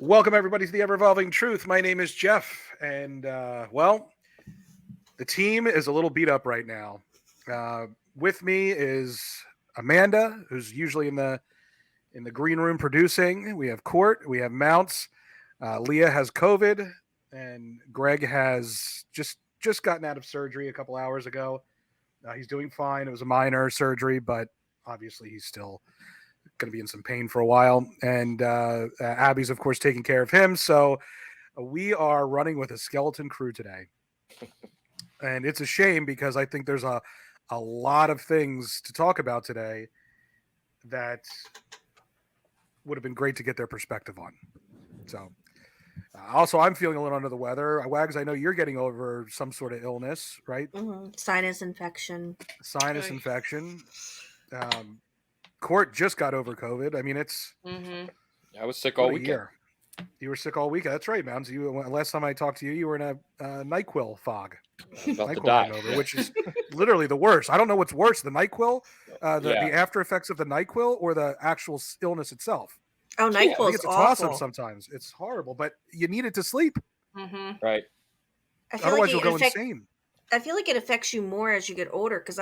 Welcome, everybody, to the Ever Evolving Truth. My name is Jeff, and the team is a little beat up right now. Uh, with me is Amanda, who's usually in the green room producing. We have Court, we have Mounts. Leah has COVID, and Greg has just gotten out of surgery a couple hours ago. He's doing fine. It was a minor surgery, but obviously he's still going to be in some pain for a while. And Abby's, of course, taking care of him. So we are running with a skeleton crew today. And it's a shame because I think there's a lot of things to talk about today that would have been great to get their perspective on. So, also, I'm feeling a little under the weather. Wags, I know you're getting over some sort of illness, right? Sinus infection. Sinus infection. Court just got over COVID. I mean, it's. I was sick all weekend. Year. You were sick all week. That's right, Mounds. Last time I talked to you, you were in a NyQuil fog. About to die. Hangover, which is literally the worst. I don't know what's worse, the NyQuil, the after effects of the NyQuil, or the actual illness itself. Oh, NyQuil is it's awful. Awesome sometimes. It's horrible, but you need it to sleep. Right. Otherwise, you'll go insane. I feel like it affects you more as you get older, because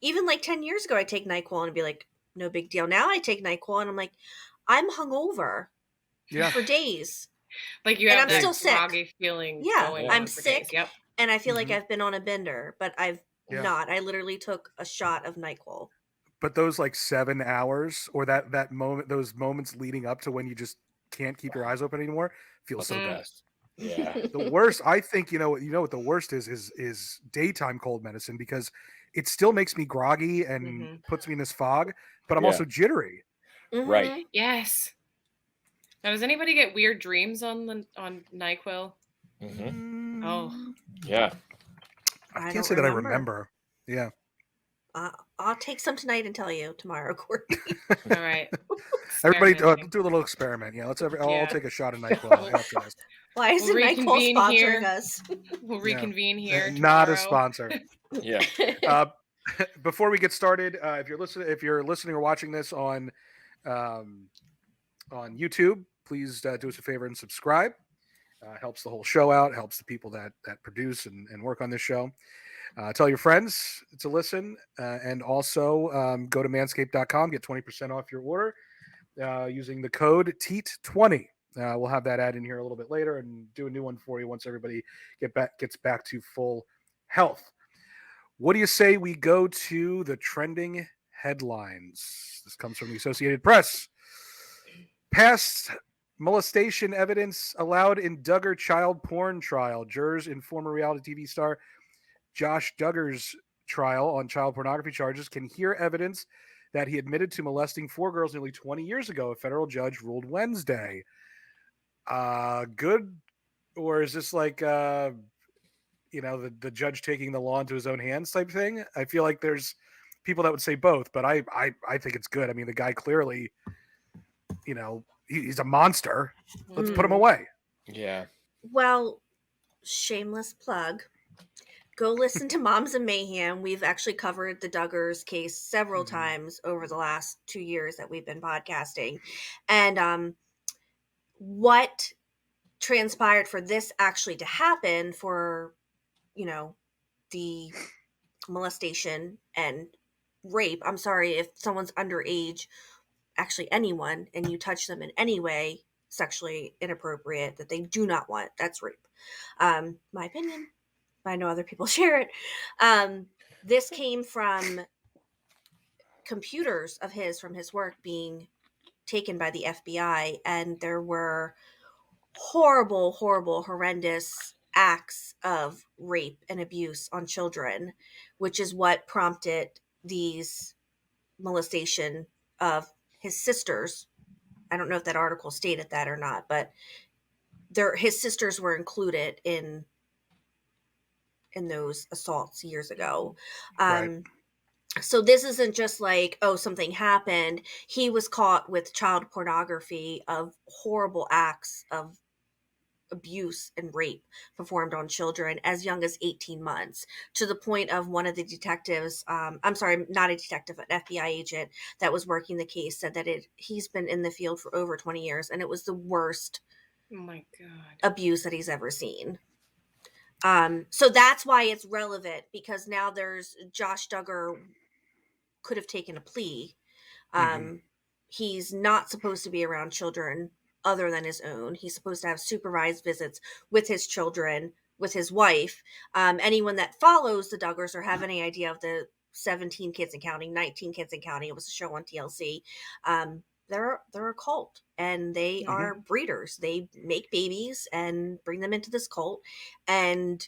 even like 10 years ago, I'd take NyQuil and be like, no big deal. Now I take NyQuil and I'm like, I'm hungover for days. Like you have and I'm still sick. Groggy feeling. Yeah, I'm sick. Days. Yep. And I feel like I've been on a bender, but I've not. I literally took a shot of NyQuil. But those like 7 hours, or that moment, those moments leading up to when you just can't keep your eyes open anymore, feels so best. Yeah. The worst, I think, you know what the worst is daytime cold medicine, because it still makes me groggy and puts me in this fog, but I'm also jittery. Right. Yes. Now, does anybody get weird dreams on NyQuil? Oh. Yeah. I can't say that I remember. Yeah. I'll take some tonight and tell you tomorrow, Courtney. All right. Everybody do a little experiment. Yeah, let's all take a shot of NyQuil after this. Why is NyQuil sponsoring us? We'll reconvene here. Not a sponsor. Yeah. Before we get started, if you're listening or watching this on YouTube, please do us a favor and subscribe. Helps the whole show out. Helps the people that produce and work on this show. Tell your friends to listen, and also go to manscaped.com, get 20% off your order using the code TEAT20. We'll have that ad in here a little bit later and do a new one for you once everybody gets back to full health. What do you say we go to the trending headlines? This comes from the Associated Press. Past molestation evidence allowed in Duggar child porn trial. Jurors in former reality TV star Josh Duggar's trial on child pornography charges can hear evidence that he admitted to molesting 4 girls nearly 20 years ago, a federal judge ruled Wednesday. Good? Or is this like, the judge taking the law into his own hands type thing? I feel like there's people that would say both, but I think it's good. I mean, the guy clearly, he's a monster. Let's put him away. Yeah. Well, shameless plug. Go listen to Moms and Mayhem. We've actually covered the Duggars case several times over the last 2 years that we've been podcasting. And what transpired for this actually to happen, for, the molestation and rape. I'm sorry if someone's underage, actually anyone, and you touch them in any way sexually inappropriate that they do not want. That's rape. My opinion. I know other people share it. This came from computers of his from his work being taken by the FBI, and there were horrible, horrendous acts of rape and abuse on children, which is what prompted these molestation of his sisters. I don't know if that article stated that or not, but his sisters were included in those assaults years ago. Right. So this isn't just like, oh, something happened. He was caught with child pornography of horrible acts of abuse and rape performed on children as young as 18 months, to the point of one of the detectives, I'm sorry, not a detective, an FBI agent that was working the case, said that he's been in the field for over 20 years, and it was the worst Oh my God. abuse that he's ever seen. So that's why it's relevant, because now there's Josh Duggar could have taken a plea. He's not supposed to be around children other than his own. He's supposed to have supervised visits with his children, with his wife. Anyone that follows the Duggars or have any idea of the 17 kids and counting, 19 kids and counting, it was a show on TLC. They're a cult, and they are breeders. They make babies and bring them into this cult, and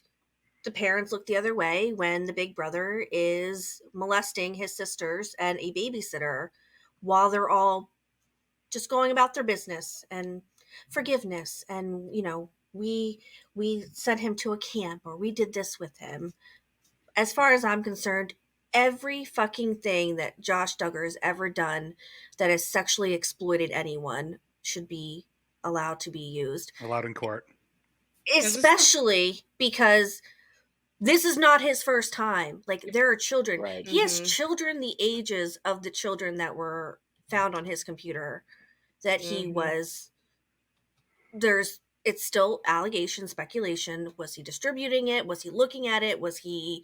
the parents look the other way when the big brother is molesting his sisters and a babysitter while they're all just going about their business, and forgiveness, and we sent him to a camp, or we did this with him. As far as I'm concerned, every fucking thing that Josh Duggar has ever done that has sexually exploited anyone should be allowed to be used. Allowed in court. Especially because this is not his first time. Like, there are children. Right. He has children the ages of the children that were found on his computer that he was. It's still allegation, speculation. Was he distributing it? Was he looking at it? Was he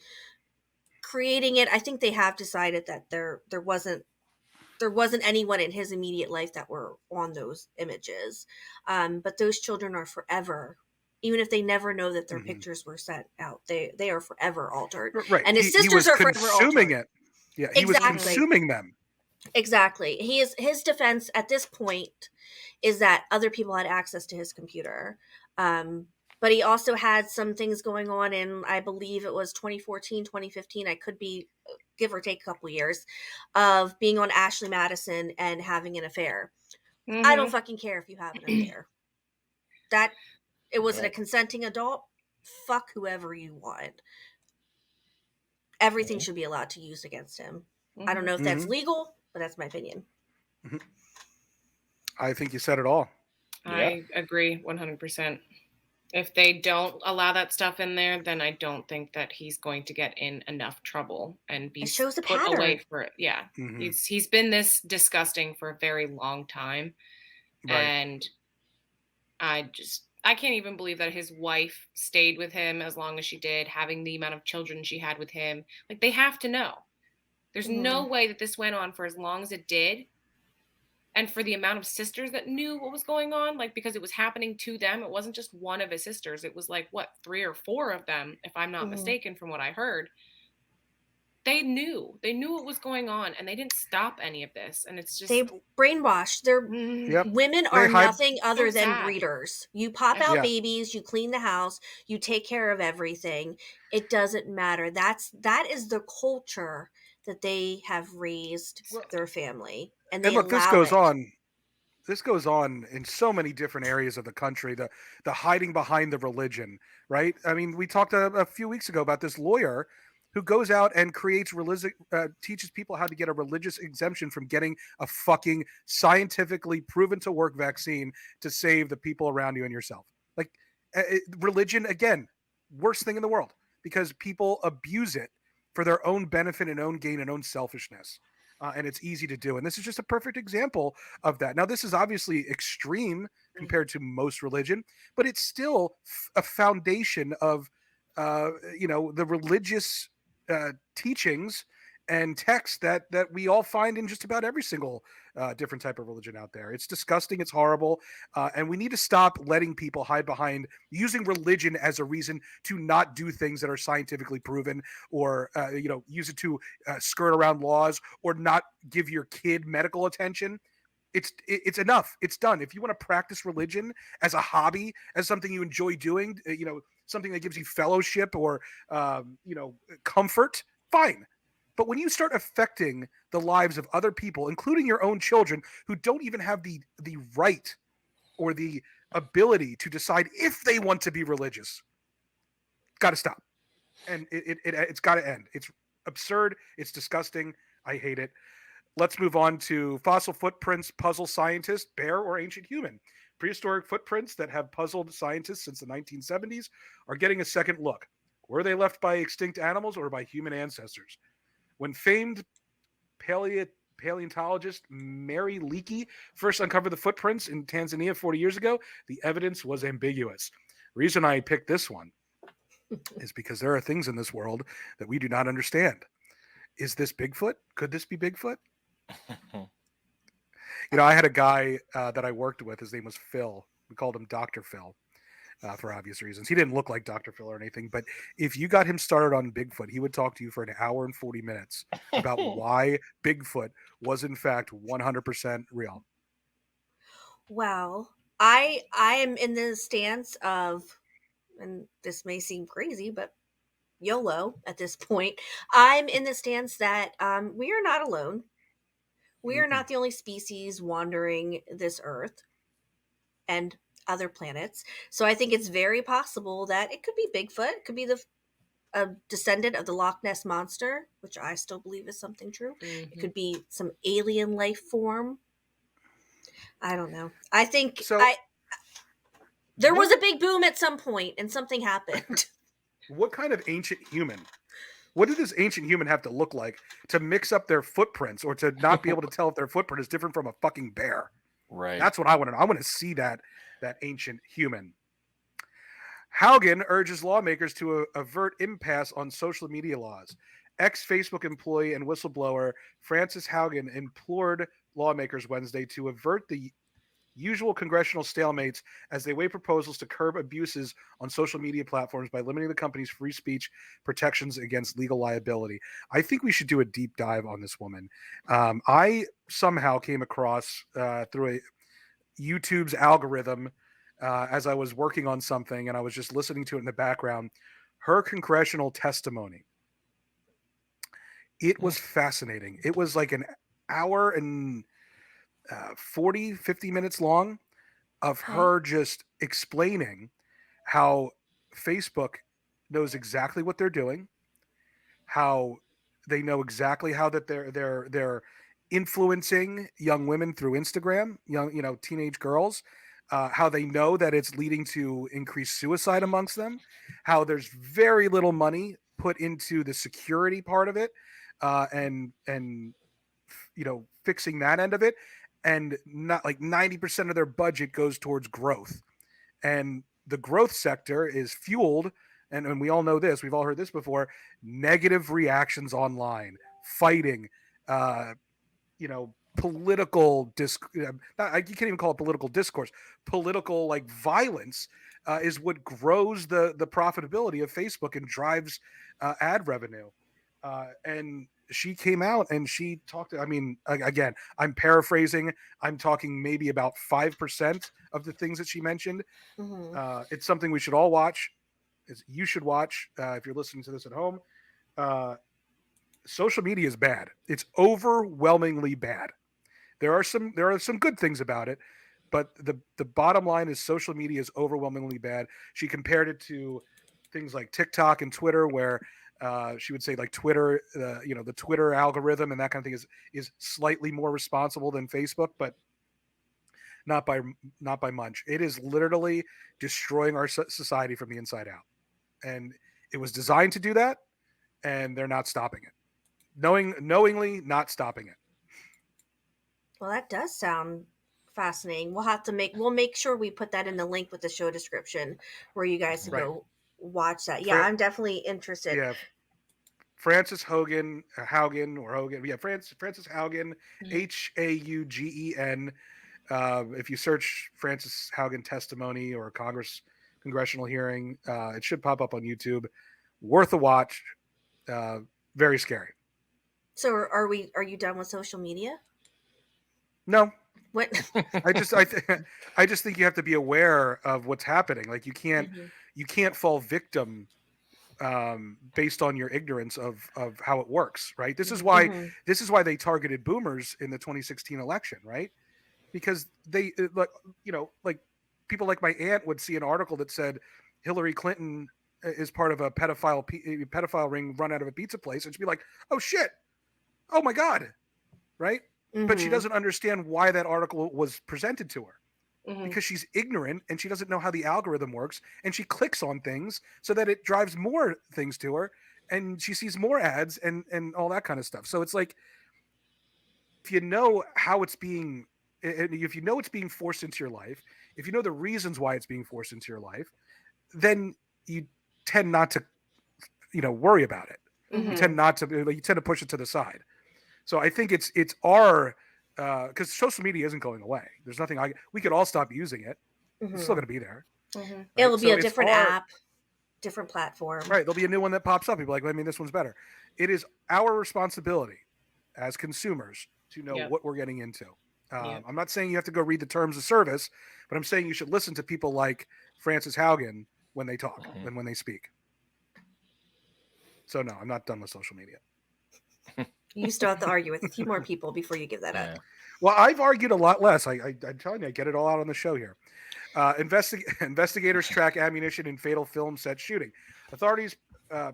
creating it? I think they have decided that there wasn't anyone in his immediate life that were on those images. But those children are forever, even if they never know that their pictures were sent out, they are forever altered. Right. And his sisters are forever consuming altered. it. Yeah, he was consuming them. Exactly. His defense at this point is that other people had access to his computer. But he also had some things going on in, I believe it was 2014, 2015. I could be, give or take a couple years, of being on Ashley Madison and having an affair. I don't fucking care if you have an affair. It wasn't a consenting adult. Fuck whoever you want. Everything should be allowed to use against him. I don't know if that's legal, but that's my opinion. I think you said it all. I agree 100%. If they don't allow that stuff in there, then I don't think that he's going to get in enough trouble and be put away for it. Yeah. He's been this disgusting for a very long time. Right. And I can't even believe that his wife stayed with him as long as she did, having the amount of children she had with him. Like, they have to know. There's no way that this went on for as long as it did. And for the amount of sisters that knew what was going on, like, because it was happening to them, it wasn't just one of his sisters. It was like, 3 or 4 of them, if I'm not mistaken, from what I heard. They knew what was going on, and they didn't stop any of this. And it's just, they brainwashed. Women are nothing other than breeders. You pop out babies, you clean the house, you take care of everything. It doesn't matter. That is the culture that they have raised their family. And look, this goes on. This goes on in so many different areas of the country. The hiding behind the religion, right? I mean, we talked a few weeks ago about this lawyer who goes out and creates teaches people how to get a religious exemption from getting a fucking scientifically proven to work vaccine to save the people around you and yourself. Like, religion, again, worst thing in the world, because people abuse it for their own benefit and own gain and own selfishness. And it's easy to do. And this is just a perfect example of that. Now, this is obviously extreme compared to most religion, but it's still a foundation of, the religious teachings and texts that we all find in just about every single different type of religion out there. It's disgusting. It's horrible. And we need to stop letting people hide behind using religion as a reason to not do things that are scientifically proven, or, use it to skirt around laws, or not give your kid medical attention. It's enough. It's done. If you want to practice religion as a hobby, as something you enjoy doing, something that gives you fellowship or, comfort, fine. But when you start affecting the lives of other people, including your own children, who don't even have the right or the ability to decide if they want to be religious, got to stop. And it's got to end. It's absurd. It's disgusting. I hate it. Let's move on to fossil footprints, puzzle scientists, bear or ancient human. Prehistoric footprints that have puzzled scientists since the 1970s are getting a second look. Were they left by extinct animals or by human ancestors? When famed paleontologist Mary Leakey first uncovered the footprints in Tanzania 40 years ago, the evidence was ambiguous. The reason I picked this one is because there are things in this world that we do not understand. Is this Bigfoot? Could this be Bigfoot? I had a guy that I worked with. His name was Phil. We called him Dr. Phil for obvious reasons. He didn't look like Dr. Phil or anything, but if you got him started on Bigfoot, he would talk to you for an hour and 40 minutes about why Bigfoot was in fact 100% real. Wow. I am in the stance of, and this may seem crazy, but YOLO at this point. I'm in the stance that we are not alone. We are not the only species wandering this earth and other planets. So I think it's very possible that it could be Bigfoot. It could be a descendant of the Loch Ness Monster, which I still believe is something true. Mm-hmm. It could be some alien life form. I don't know. I think there was a big boom at some point and something happened. What kind of ancient human? What did this ancient human have to look like to mix up their footprints or to not be able to tell if their footprint is different from a fucking bear? Right. That's what I want to know. I want to see that ancient human. Haugen urges lawmakers to avert impasse on social media laws. Ex-Facebook employee and whistleblower Frances Haugen implored lawmakers Wednesday to avert the usual congressional stalemates as they weigh proposals to curb abuses on social media platforms by limiting the company's free speech protections against legal liability. I think we should do a deep dive on this woman. I somehow came across through YouTube's algorithm as I was working on something, and I was just listening to it in the background, her congressional testimony. It was fascinating. It was like an hour and 50 minutes long of her just explaining how Facebook knows exactly what they're doing, how they know exactly how that they're influencing young women through Instagram, teenage girls, how they know that it's leading to increased suicide amongst them, how there's very little money put into the security part of it, and fixing that end of it. And not like 90% of their budget goes towards growth. And the growth sector is fueled, and we all know this, we've all heard this before, negative reactions online, fighting, political you can't even call it political discourse. Political like violence is what grows the profitability of Facebook and drives ad revenue. And she came out and she talked. I mean, again, I'm paraphrasing. I'm talking maybe about 5% of the things that she mentioned. Mm-hmm. It's something we should all watch. You should watch if you're listening to this at home. Social media is bad. It's overwhelmingly bad. There are some good things about it, but the bottom line is social media is overwhelmingly bad. She compared it to things like TikTok and Twitter, where she would say like Twitter, the Twitter algorithm and that kind of thing is slightly more responsible than Facebook, but not by much. It is literally destroying our society from the inside out, and it was designed to do that, and they're not stopping it. Knowingly not stopping it. Well, that does sound fascinating. We'll make sure we put that in the link with the show description where you guys can go watch that. Yeah, I'm definitely interested. Yeah. Frances Haugen. Yeah, Frances Haugen, Haugen. If you search Frances Haugen testimony or congressional hearing, it should pop up on YouTube. Worth a watch. Very scary. So are you done with social media? No. What? I just think you have to be aware of what's happening. Like you can't fall victim based on your ignorance of how it works, right? This is why they targeted boomers in the 2016 election, right? Because they like people like my aunt would see an article that said Hillary Clinton is part of a pedophile ring run out of a pizza place, and she'd be like, oh shit, oh my god, right? But she doesn't understand why that article was presented to her because she's ignorant and she doesn't know how the algorithm works, and she clicks on things so that it drives more things to her and she sees more ads and all that kind of stuff. So it's like you know how it's being, if you know it's being forced into your life, if you know the reasons why it's being forced into your life, then you tend not to, worry about it. Mm-hmm. You tend to push it to the side. So I think it's our, because social media isn't going away. There's nothing we could all stop using it. Mm-hmm. It's still going to be there. Mm-hmm. Right? It'll be a different app, different platform. Right. There'll be a new one that pops up. You'll be like, this one's better. It is our responsibility as consumers to know what we're getting into. I'm not saying you have to go read the terms of service, but I'm saying you should listen to people like Frances Haugen when they talk and when they speak. So no, I'm not done with social media. You still have to argue with a few more people before you give that up. Well, I've argued a lot less. I'm telling you, I get it all out on the show here. Investigators track ammunition in fatal film set shooting. Authorities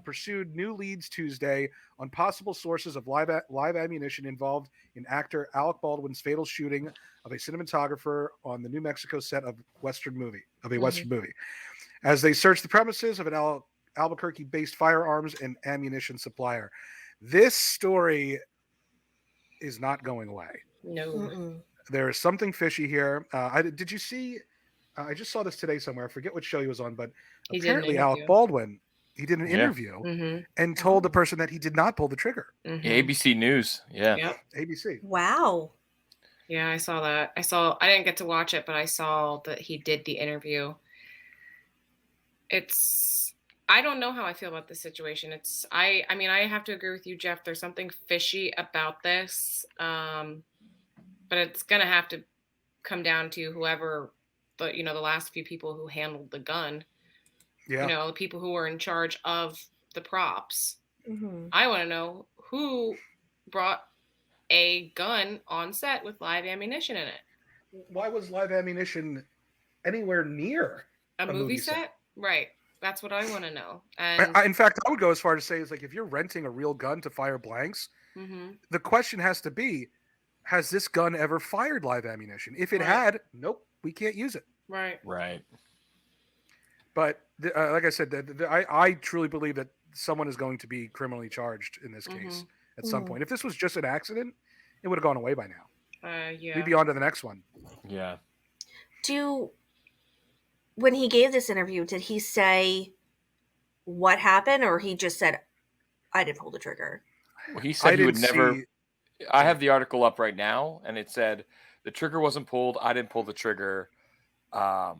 pursued new leads Tuesday on possible sources of live ammunition involved in actor Alec Baldwin's fatal shooting of a cinematographer on the New Mexico set of a Western movie. As they searched the premises of an Albuquerque-based firearms and ammunition supplier. This story is not going away. No. Mm-mm. There is something fishy here. Did you see? I just saw this today somewhere. I forget what show he was on, but apparently Alec Baldwin, he did an interview and told the person that he did not pull the trigger. Mm-hmm. Yeah, ABC News. Yeah. Yep. ABC. Wow. Yeah, I saw that. I didn't get to watch it, but I saw that he did the interview. I don't know how I feel about this situation. I mean, I have to agree with you, Jeff. There's something fishy about this. But it's going to have to come down to whoever, the last few people who handled the gun. Yeah. The people who were in charge of the props. Mm-hmm. I want to know who brought a gun on set with live ammunition in it. Why was live ammunition anywhere near a movie set? Right. That's what I want to know. And in fact, I would go as far to say is like if you're renting a real gun to fire blanks, the question has to be, has this gun ever fired live ammunition? If it had, nope, we can't use it. Right. Right. But like I said, I truly believe that someone is going to be criminally charged in this case at some point. If this was just an accident, it would have gone away by now. Yeah. We'd be on to the next one. Yeah. When he gave this interview, did he say what happened, or he just said, I didn't pull the trigger? Well, he said he would never. I have the article up right now, and it said the trigger wasn't pulled. I didn't pull the trigger. I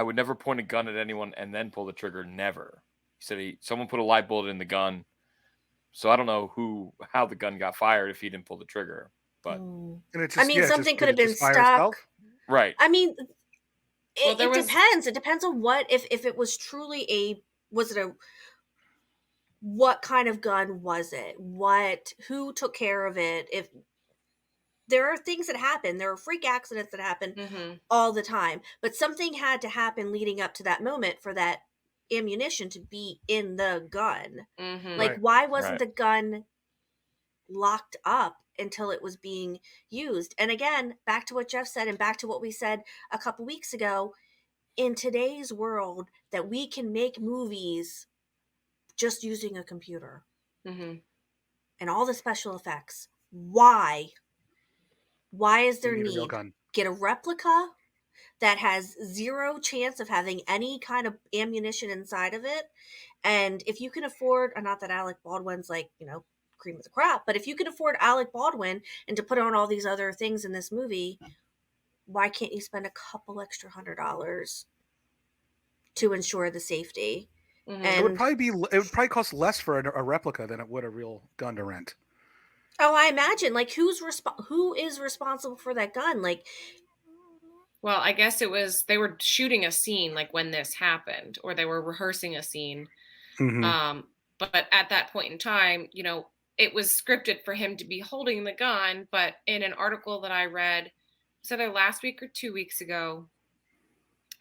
would never point a gun at anyone and then pull the trigger. Never. He said someone put a live bullet in the gun. So I don't know how the gun got fired if he didn't pull the trigger. But something could have been stuck. Right. I mean, it depends. It depends on if it was truly what kind of gun was it? Who took care of it? If there are things that happen, there are freak accidents that happen all the time, but something had to happen leading up to that moment for that ammunition to be in the gun. Why wasn't the gun locked up until it was being used? And again, back to what Jeff said and back to what we said a couple weeks ago, in today's world that we can make movies just using a computer and all the special effects, why is there need to get a replica that has zero chance of having any kind of ammunition inside of it? And if you can afford, not that Alec Baldwin's cream of the crop, but if you can afford Alec Baldwin and to put on all these other things in this movie, why can't you spend a couple extra $100 to ensure the safety? And it would probably cost less for a replica than it would a real gun to rent. Oh, I imagine. Who is responsible for that gun? Well, I guess they were shooting a scene when this happened, or they were rehearsing a scene. But at that point in time, it was scripted for him to be holding the gun. But in an article that I read, it was either last week or 2 weeks ago,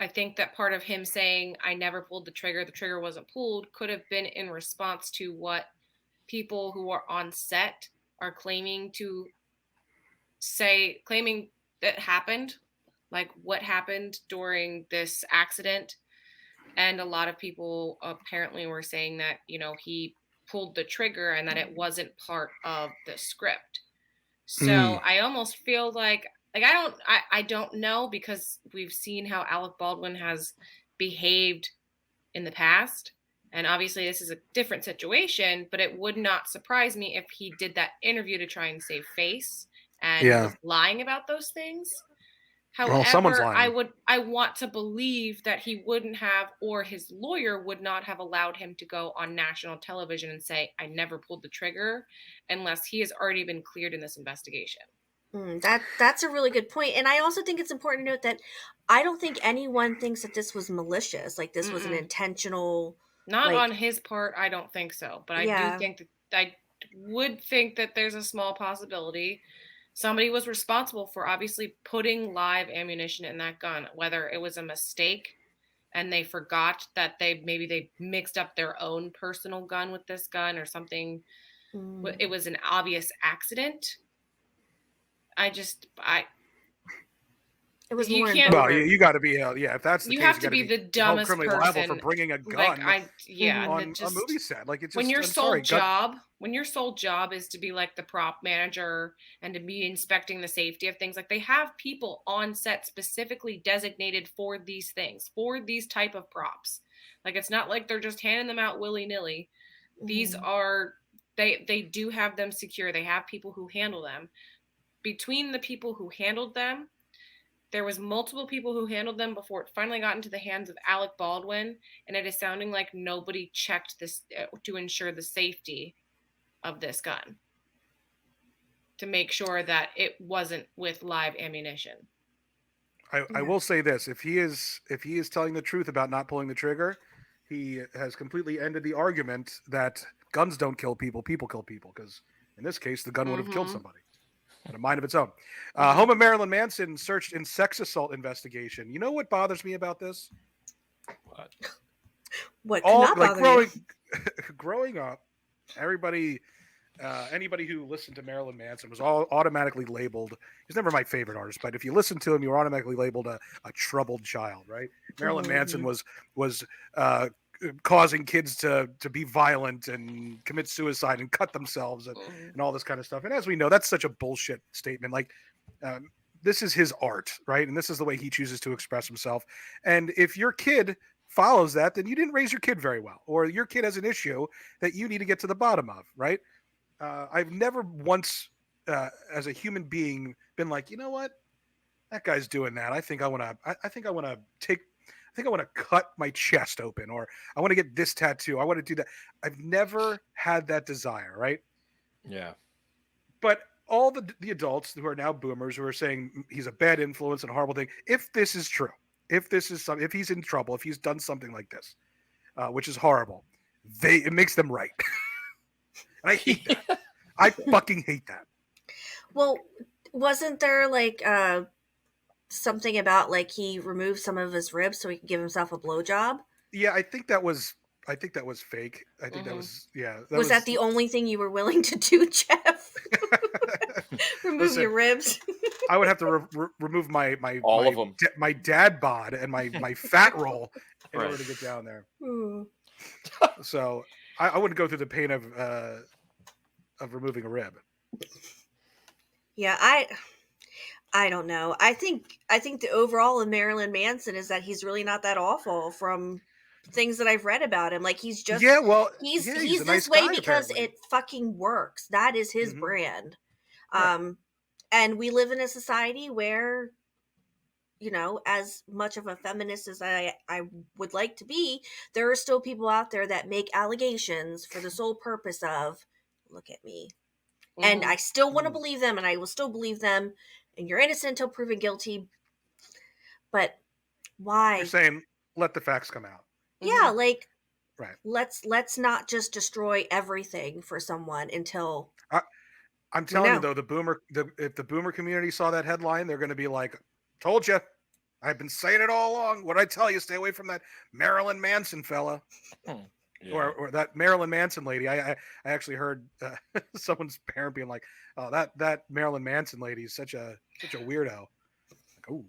I think that part of him saying, I never pulled the trigger wasn't pulled, could have been in response to what people who are on set are claiming that happened, what happened during this accident. And a lot of people apparently were saying that, he pulled the trigger and that it wasn't part of the script. So I almost feel like I don't know, because we've seen how Alec Baldwin has behaved in the past. And obviously this is a different situation, but it would not surprise me if he did that interview to try and save face and was lying about those things. However, someone's lying. I want to believe that he wouldn't have, or his lawyer would not have allowed him to go on national television and say, I never pulled the trigger, unless he has already been cleared in this investigation. That's a really good point. And I also think it's important to note that I don't think anyone thinks that this was malicious. Like this was an intentional. Not on his part. I don't think so. But I do think that I would think that there's a small possibility somebody was responsible for obviously putting live ammunition in that gun, whether it was a mistake and they forgot that they mixed up their own personal gun with this gun or something. It was an obvious accident. It was more. Well, you got to be if that's the you case, have to be the dumbest criminally liable for bringing a gun on a movie set. Like it's just, when your sole job is to be like the prop manager and to be inspecting the safety of things. Like they have people on set specifically designated for these things, for these type of props. Like it's not like they're just handing them out willy-nilly. These are they do have them secure. They have people who handle them. Between the people who handled them, there was multiple people who handled them before it finally got into the hands of Alec Baldwin, and it is sounding like nobody checked this to ensure the safety of this gun, to make sure that it wasn't with live ammunition. I will say this: if he is telling the truth about not pulling the trigger, he has completely ended the argument that guns don't kill people, people kill people. Because in this case, the gun would have killed somebody. And a mind of its own. Home of Marilyn Manson searched in sex assault investigation. You know what bothers me about this? What cannot bother you? Growing up, everybody, anybody who listened to Marilyn Manson was all automatically labeled. He's never my favorite artist, but if you listen to him, you were automatically labeled a troubled child, right? Marilyn Manson was causing kids to be violent and commit suicide and cut themselves and all this kind of stuff. And as we know, that's such a bullshit statement. Like, this is his art, right? And this is the way he chooses to express himself. And if your kid follows that, then you didn't raise your kid very well, or your kid has an issue that you need to get to the bottom of, right? I've never once, as a human being, been like, you know what, that guy's doing that. I think I want to cut my chest open, or I want to get this tattoo. I want to do that. I've never had that desire, right? Yeah. But all the adults who are now boomers who are saying he's a bad influence and a horrible thing, if this is true, if he's in trouble, if he's done something like this, which is horrible, it makes them right. And I hate that. I fucking hate that. Well, wasn't there like something about like he removed some of his ribs so he could give himself a blowjob? Yeah, I think that was fake. I think that was Was that the only thing you were willing to do, Jeff? Remove your ribs. I would have to remove my of them. My dad bod and my fat roll in order to get down there. So I wouldn't go through the pain of removing a rib. Yeah, I don't know. I think the overall of Marilyn Manson is that he's really not that awful from things that I've read about him. Like he's just he's this nice way because apparently it fucking works. That is his brand. Right. And we live in a society where, you know, as much of a feminist as I would like to be, there are still people out there that make allegations for the sole purpose of, look at me. And I still want to believe them, and I will still believe them, and you're innocent until proven guilty. But why? You're saying let the facts come out. Yeah, like right. Let's not just destroy everything for someone until I'm telling you though, if the boomer community saw that headline, they're going to be like, "Told you, I've been saying it all along. What did I tell you? Stay away from that Marilyn Manson fella." Yeah. Or that Marilyn Manson lady. I actually heard someone's parent being like, "Oh, that Marilyn Manson lady is such a weirdo." Like, oh,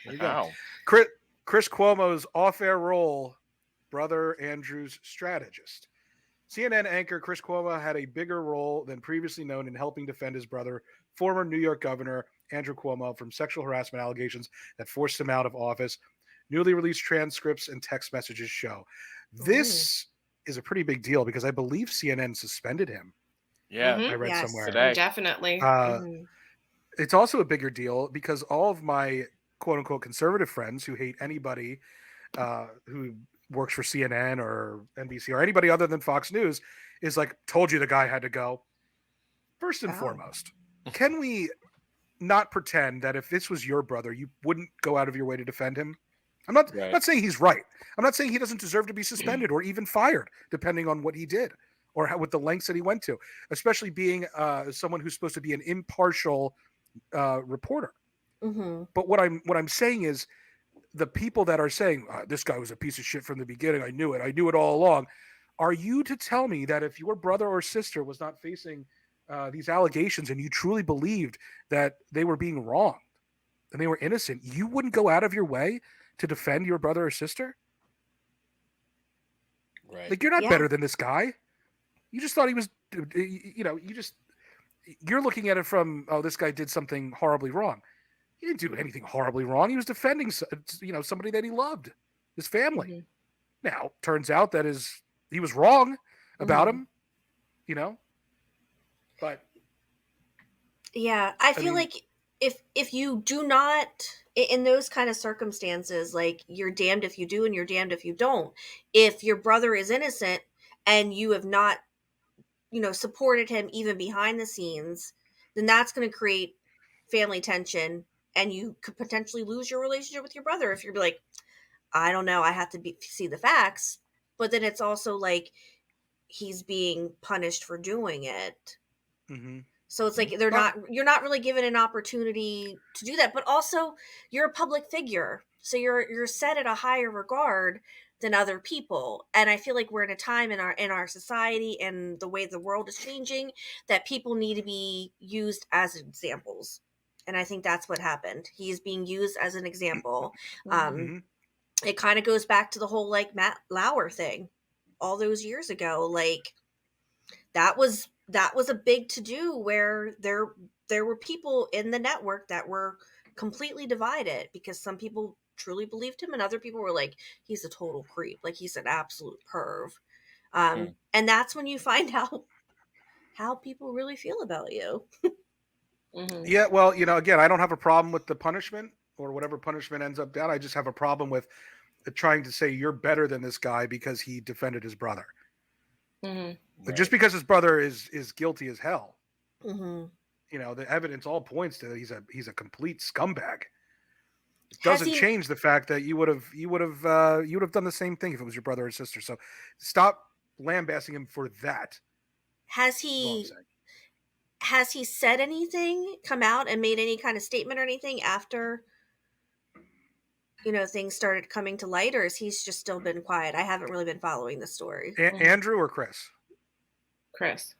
there you go. Chris Cuomo's off-air role, brother Andrew's strategist. CNN anchor Chris Cuomo had a bigger role than previously known in helping defend his brother, former New York Governor Andrew Cuomo, from sexual harassment allegations that forced him out of office. Newly released transcripts and text messages show. This is a pretty big deal because I believe CNN suspended him. Yeah, I read somewhere today. Definitely. It's also a bigger deal because all of my quote unquote conservative friends who hate anybody who works for CNN or NBC or anybody other than Fox News is like, told you the guy had to go. First and foremost, can we not pretend that if this was your brother, you wouldn't go out of your way to defend him? I'm not saying he's right. I'm not saying he doesn't deserve to be suspended or even fired, depending on what he did or with the lengths that he went to, especially being someone who's supposed to be an impartial reporter. But what I'm saying is the people that are saying this guy was a piece of shit from the beginning, I knew it all along. Are you to tell me that if your brother or sister was not facing these allegations and you truly believed that they were being wronged and they were innocent, you wouldn't go out of your way to defend your brother or sister? Right. Like, you're not better than this guy. You just thought he was, you're looking at it from, oh, this guy did something horribly wrong. He didn't do anything horribly wrong. He was defending, somebody that he loved, his family. Now, turns out that he was wrong about him, but. Yeah, I feel like if you do not, in those kind of circumstances, like, you're damned if you do and you're damned if you don't. If your brother is innocent and you have not, supported him even behind the scenes, then that's going to create family tension, and you could potentially lose your relationship with your brother if you're like, I don't know, I have to see the facts. But then it's also like he's being punished for doing it. So it's like you're not really given an opportunity to do that. But also, you're a public figure, so you're set at a higher regard than other people. And I feel like we're in a time in our society and the way the world is changing that people need to be used as examples. And I think that's what happened. He's being used as an example. It kind of goes back to the whole like Matt Lauer thing all those years ago. Like, that was a big to-do where there were people in the network that were completely divided because some people truly believed him and other people were like, he's a total creep, like he's an absolute perv. And that's when you find out how people really feel about you. Yeah, well, again, I don't have a problem with the punishment or whatever punishment ends up down. I just have a problem with trying to say you're better than this guy because he defended his brother. But just because his brother is guilty as hell, the evidence all points to that he's a complete scumbag. It doesn't change the fact that you would have done the same thing if it was your brother or sister. So stop lambasting him for that. Has he said anything, come out and made any kind of statement or anything after things started coming to light, or is he's just still been quiet? I haven't really been following the story. Andrew or Chris? Chris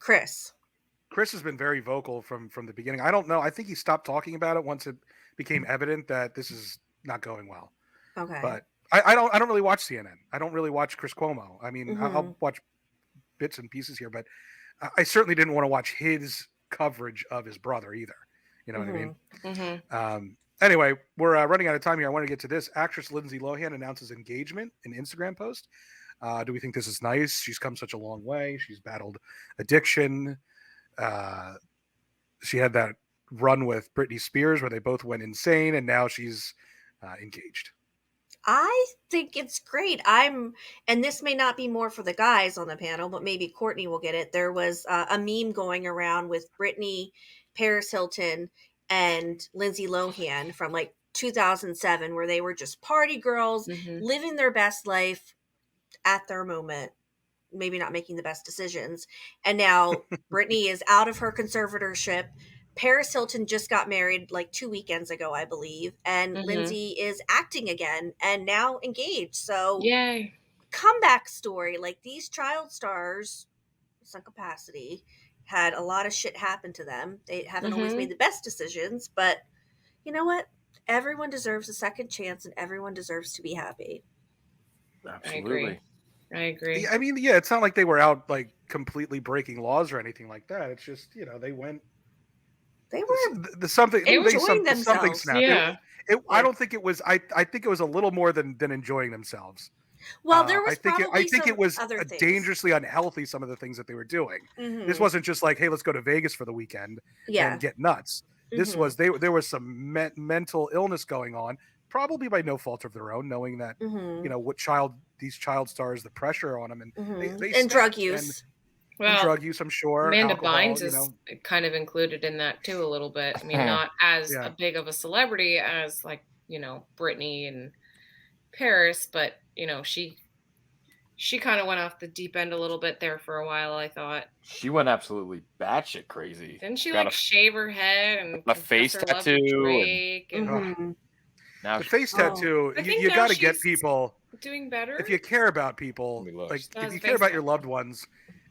has been very vocal from the beginning. I don't know. I think he stopped talking about it once it became evident that this is not going well. Okay. But I don't really watch CNN. I don't really watch Chris Cuomo. I mean, I'll watch bits and pieces here, but I certainly didn't want to watch his coverage of his brother either. You know what I mean? Anyway, we're running out of time here. I want to get to this. Actress Lindsay Lohan announces engagement in Instagram post. Do we think this is nice? She's come such a long way. She's battled addiction. She had that run with Britney Spears where they both went insane, and now she's engaged. I think it's great. And this may not be more for the guys on the panel, but maybe Courtney will get it. There was a meme going around with Britney, Paris Hilton, and Lindsay Lohan from like 2007, where they were just party girls, living their best life at their moment, maybe not making the best decisions. And now Britney is out of her conservatorship. Paris Hilton just got married like 2 weekends ago, I believe. And Lindsay is acting again and now engaged. So yay. Comeback story. Like, these child stars, in some capacity, had a lot of shit happen to them. They haven't always made the best decisions, but you know what? Everyone deserves a second chance and everyone deserves to be happy. Absolutely. I agree. I mean, yeah, it's not like they were out like completely breaking laws or anything like that. It's just, they went. They were something enjoying themselves. Something snapped. Yeah. I don't think it was. I think it was a little more than enjoying themselves. Well, there was I think it was other things. Dangerously unhealthy. Some of the things that they were doing. Mm-hmm. This wasn't just like, hey, let's go to Vegas for the weekend and get nuts. This was there was some mental illness going on, probably by no fault of their own, knowing that these child stars, the pressure on them, and they drug use. And drug use, I'm sure. Amanda alcohol, Bynes is kind of included in that too a little bit. I mean, not as big of a celebrity as like Britney and Paris, but she kind of went off the deep end a little bit there for a while, I thought. She went absolutely batshit crazy. Didn't she shave her head and a face tattoo? Now the face tattoo, you got to get people doing better. If you care about people, like if you care about your loved ones,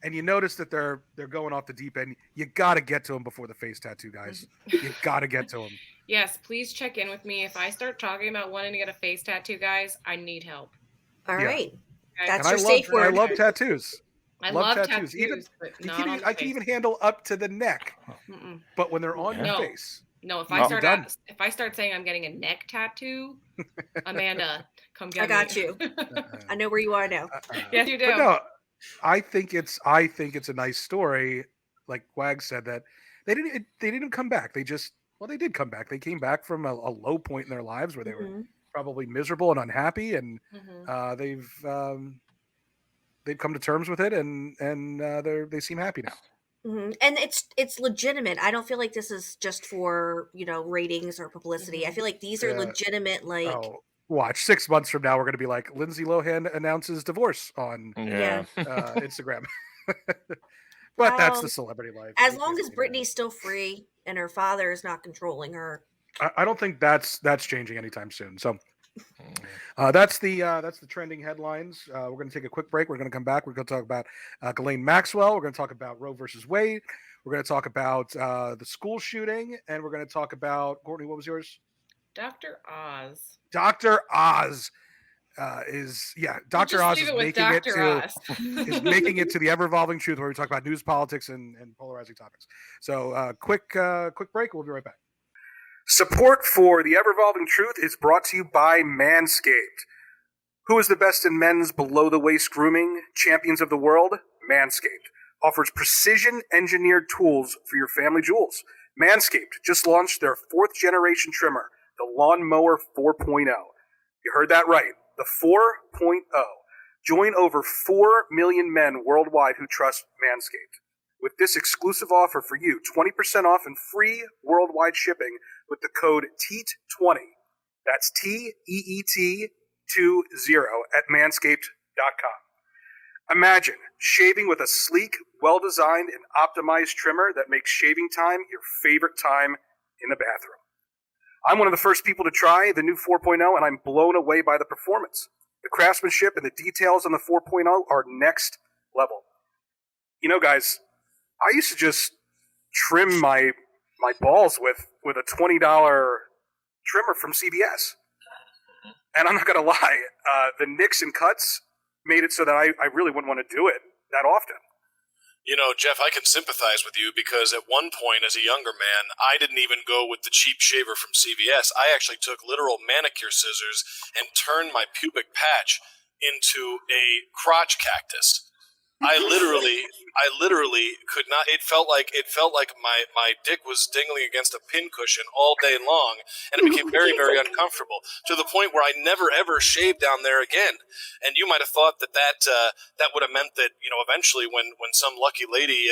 and you notice that they're going off the deep end, you got to get to them before the face tattoo, guys. You got to get to them. Yes, please check in with me. If I start talking about wanting to get a face tattoo, guys, I need help. All right. That's your safe word. I love tattoos. I love tattoos. I can even handle up to the neck. But when they're on your face. No, if I start saying I'm getting a neck tattoo, Amanda, come get me. I got you. I know where you are now. Yes, you do. But no, I think it's a nice story. Like Wag said, that they didn't come back. They did come back. They came back from a low point in their lives where they were probably miserable and unhappy, and they've come to terms with it, and they seem happy now. Mm-hmm. And it's legitimate. I don't feel like this is just for ratings or publicity. I feel like these are legitimate. Like, watch 6 months from now, we're going to be like, Lindsay Lohan announces divorce on Instagram. But that's the celebrity life. As long as Britney's still free and her father is not controlling her, I don't think that's changing anytime soon. So that's the trending headlines. We're going to take a quick break. We're going to come back. We're going to talk about Ghislaine Maxwell. We're going to talk about Roe versus Wade. We're going to talk about the school shooting, and we're going to talk about, Courtney, what was yours? Dr. Oz. Dr. Oz Dr. Oz is making it to the ever-evolving truth, where we talk about news, politics, and polarizing topics. So quick break. We'll be right back. Support for the ever-evolving truth is brought to you by Manscaped. Who is the best in men's below-the-waist grooming? Champions of the world? Manscaped offers precision-engineered tools for your family jewels. Manscaped just launched their 4th-generation trimmer, the Lawn Mower 4.0. You heard that right, the 4.0. Join over 4 million men worldwide who trust Manscaped. With this exclusive offer for you, 20% off and free worldwide shipping with the code TEAT20. That's TEET20 at manscaped.com. Imagine shaving with a sleek, well-designed, and optimized trimmer that makes shaving time your favorite time in the bathroom. I'm one of the first people to try the new 4.0, and I'm blown away by the performance. The craftsmanship and the details on the 4.0 are next level. Guys, I used to just trim my balls with a $20 trimmer from CVS. And I'm not going to lie, the nicks and cuts made it so that I really wouldn't want to do it that often. Jeff, I can sympathize with you because at one point as a younger man, I didn't even go with the cheap shaver from CVS. I actually took literal manicure scissors and turned my pubic patch into a crotch cactus. I literally could not. It felt like my dick was dingling against a pincushion all day long, and it became very, very uncomfortable to the point where I never ever shaved down there again. And you might have thought that would have meant that eventually when some lucky lady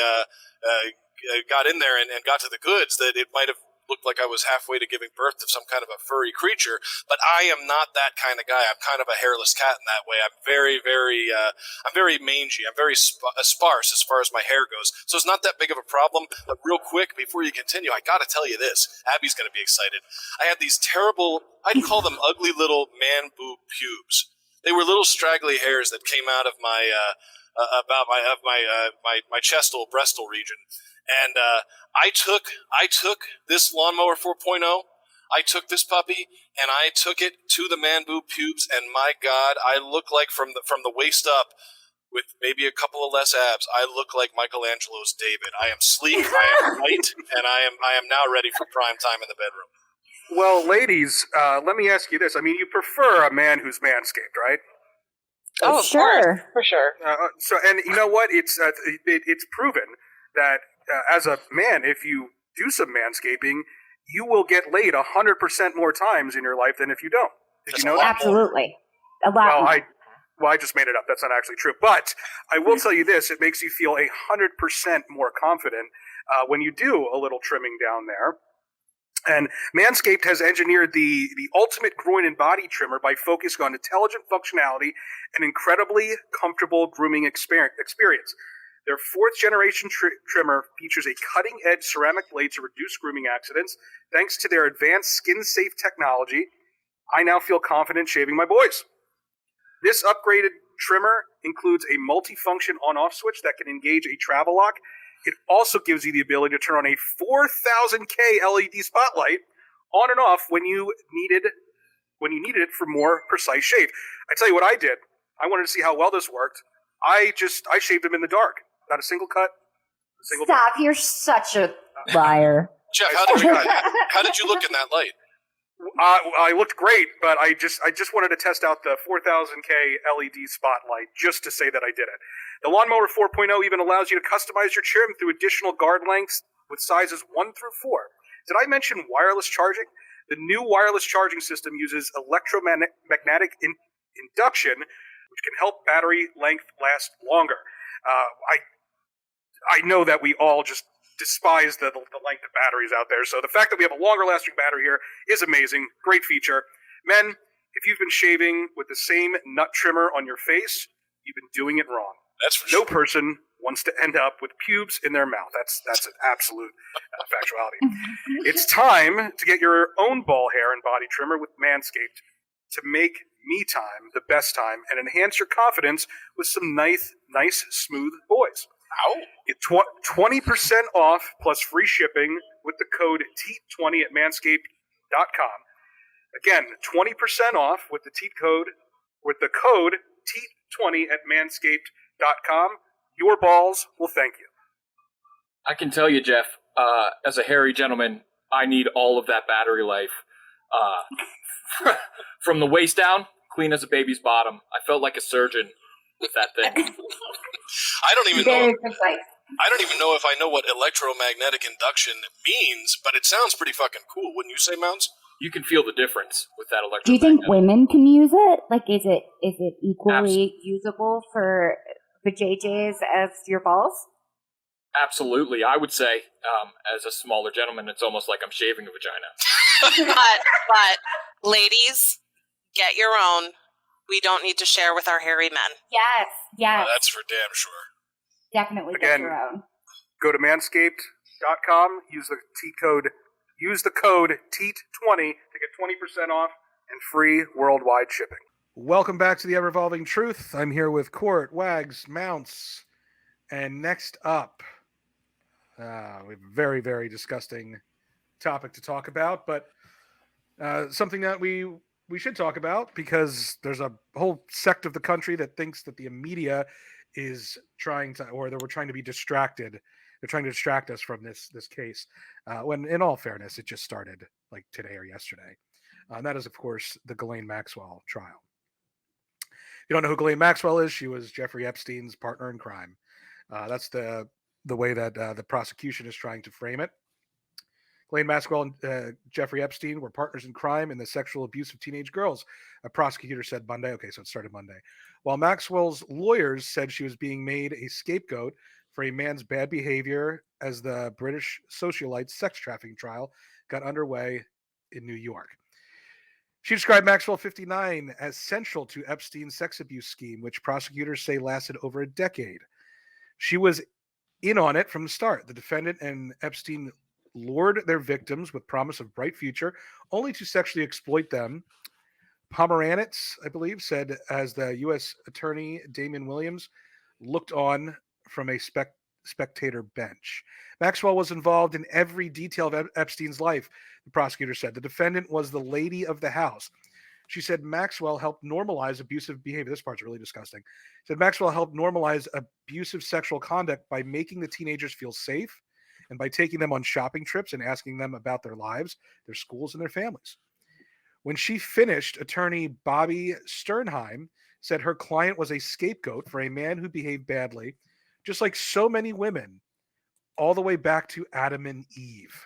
got in there and got to the goods, that it might have looked like I was halfway to giving birth to some kind of a furry creature, but I am not that kind of guy. I'm kind of a hairless cat in that way. I'm very, very, I'm very mangy. I'm very sparse as far as my hair goes. So it's not that big of a problem. But real quick, before you continue, I got to tell you this. Abby's going to be excited. I had these terrible, I'd call them ugly little man boob pubes. They were little straggly hairs that came out of my, my chestal, breastal region. And I took this lawnmower 4.0. I took this puppy and I took it to the man boob pubes, and my God, I look like from the waist up with maybe a couple of less abs, I look like Michelangelo's David. I am sleek, I am light, and I am now ready for prime time in the bedroom. Well, ladies, let me ask you this. I mean, you prefer a man who's manscaped, right? Oh, sure. For sure. And you know what? It's proven that as a man, if you do some manscaping, you will get laid 100% more times in your life than if you don't. Did you know that? Absolutely. A lot more. I just made it up. That's not actually true. But I will tell you this. It makes you feel 100% more confident when you do a little trimming down there. And Manscaped has engineered the ultimate groin and body trimmer by focusing on intelligent functionality and incredibly comfortable grooming experience. Their fourth-generation trimmer features a cutting-edge ceramic blade to reduce grooming accidents. Thanks to their advanced skin-safe technology, I now feel confident shaving my boys. This upgraded trimmer includes a multifunction on-off switch that can engage a travel lock. It also gives you the ability to turn on a 4000K LED spotlight on and off when you needed it for more precise shave. I tell you what I did. I wanted to see how well this worked. I shaved him in the dark. Not a single cut. Stop! You're such a liar. Jeff, how did you look in that light? I looked great, but I just wanted to test out the 4000K LED spotlight just to say that I did it. The Lawnmower 4.0 even allows you to customize your trim through additional guard lengths with sizes 1 through 4. Did I mention wireless charging? The new wireless charging system uses electromagnetic induction, which can help battery length last longer. I know that we all just despise the length of batteries out there, so the fact that we have a longer lasting battery here is amazing. Great feature. Men, if you've been shaving with the same nut trimmer on your face, you've been doing it wrong. That's for sure. No person wants to end up with pubes in their mouth. That's an absolute factuality. It's time to get your own ball hair and body trimmer with Manscaped to make me time the best time and enhance your confidence with some nice smooth boys. Ow. Get 20% off plus free shipping with the code TEAT20 at manscaped.com. Again, 20% off with the code TEAT20 at manscaped.com. Your balls will thank you. I can tell you, Jeff, as a hairy gentleman, I need all of that battery life. From the waist down, clean as a baby's bottom. I felt like a surgeon with that thing. I don't even know if I know what electromagnetic induction means, but it sounds pretty fucking cool. Wouldn't you say, Mounts? You can feel the difference with that electromagnetic. Do you think women can use it? Like, is it equally usable for JJs as your balls? Absolutely. I would say, as a smaller gentleman, it's almost like I'm shaving a vagina. but ladies, get your own. We don't need to share with our hairy men. Yes. Oh, that's for damn sure. Definitely Again, get your own. Go to manscaped.com, use the code TEAT20 to get 20% off and free worldwide shipping. Welcome back to the Ever-Evolving Truth. I'm here with Court, Wags, Mounts, and next up, we have a very, very disgusting topic to talk about, but something that we should talk about because there's a whole sect of the country that thinks that the media is trying to be distracted. They're trying to distract us from this case. When in all fairness, it just started like today or yesterday. And that is, of course, the Ghislaine Maxwell trial. If you don't know who Ghislaine Maxwell is, she was Jeffrey Epstein's partner in crime. That's the way that the prosecution is trying to frame it. Ghislaine Maxwell and Jeffrey Epstein were partners in crime in the sexual abuse of teenage girls, a prosecutor said Monday. Okay, so it started Monday. While Maxwell's lawyers said she was being made a scapegoat for a man's bad behavior as the British socialite sex trafficking trial got underway in New York. She described Maxwell 59 as central to Epstein's sex abuse scheme, which prosecutors say lasted over a decade. She was in on it from the start. The defendant and Epstein lured their victims with promise of bright future, only to sexually exploit them. Pomeranitz, I believe, said as the U.S. Attorney Damian Williams looked on from a spectator bench. Maxwell was involved in every detail of Epstein's life, the prosecutor said. The defendant was the lady of the house. She said Maxwell helped normalize abusive behavior. This part's really disgusting. She said Maxwell helped normalize abusive sexual conduct by making the teenagers feel safe and by taking them on shopping trips and asking them about their lives, their schools, and their families. When she finished, attorney Bobby Sternheim said her client was a scapegoat for a man who behaved badly, just like so many women, all the way back to Adam and Eve.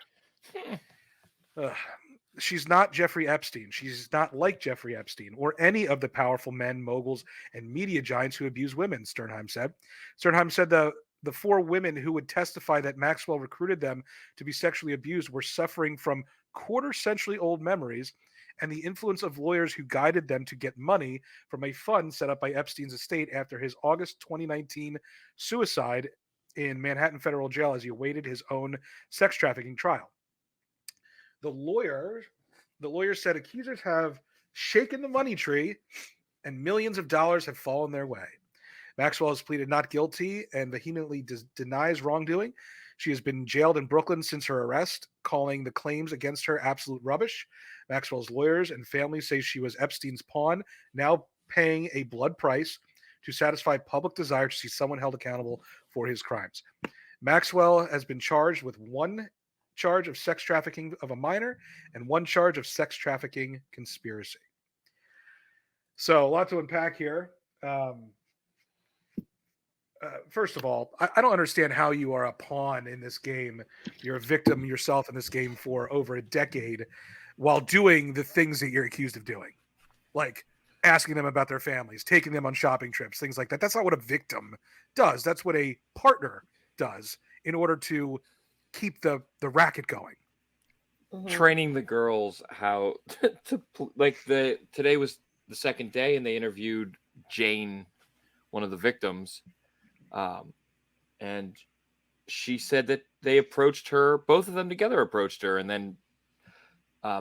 She's not Jeffrey Epstein. She's not like Jeffrey Epstein or any of the powerful men, moguls, and media giants who abuse women, Sternheim said. Sternheim said the 4 women who would testify that Maxwell recruited them to be sexually abused were suffering from quarter-century-old memories and the influence of lawyers who guided them to get money from a fund set up by Epstein's estate after his August 2019 suicide in Manhattan Federal Jail as he awaited his own sex trafficking trial. The lawyer said accusers have shaken the money tree and millions of dollars have fallen their way. Maxwell has pleaded not guilty and vehemently denies wrongdoing. She has been jailed in Brooklyn since her arrest, calling the claims against her absolute rubbish. Maxwell's lawyers and family say she was Epstein's pawn, now paying a blood price to satisfy public desire to see someone held accountable for his crimes. Maxwell has been charged with 1 charge of sex trafficking of a minor and 1 charge of sex trafficking conspiracy. So a lot to unpack here. First of all, I don't understand how you are a pawn in this game. You're a victim yourself in this game for over a decade while doing the things that you're accused of doing. Like asking them about their families, taking them on shopping trips, things like that. That's not what a victim does. That's what a partner does in order to keep the racket going. Training the girls how to today was the second day and they interviewed Jane, one of the victims, and she said that they approached her, both of them together approached her, and then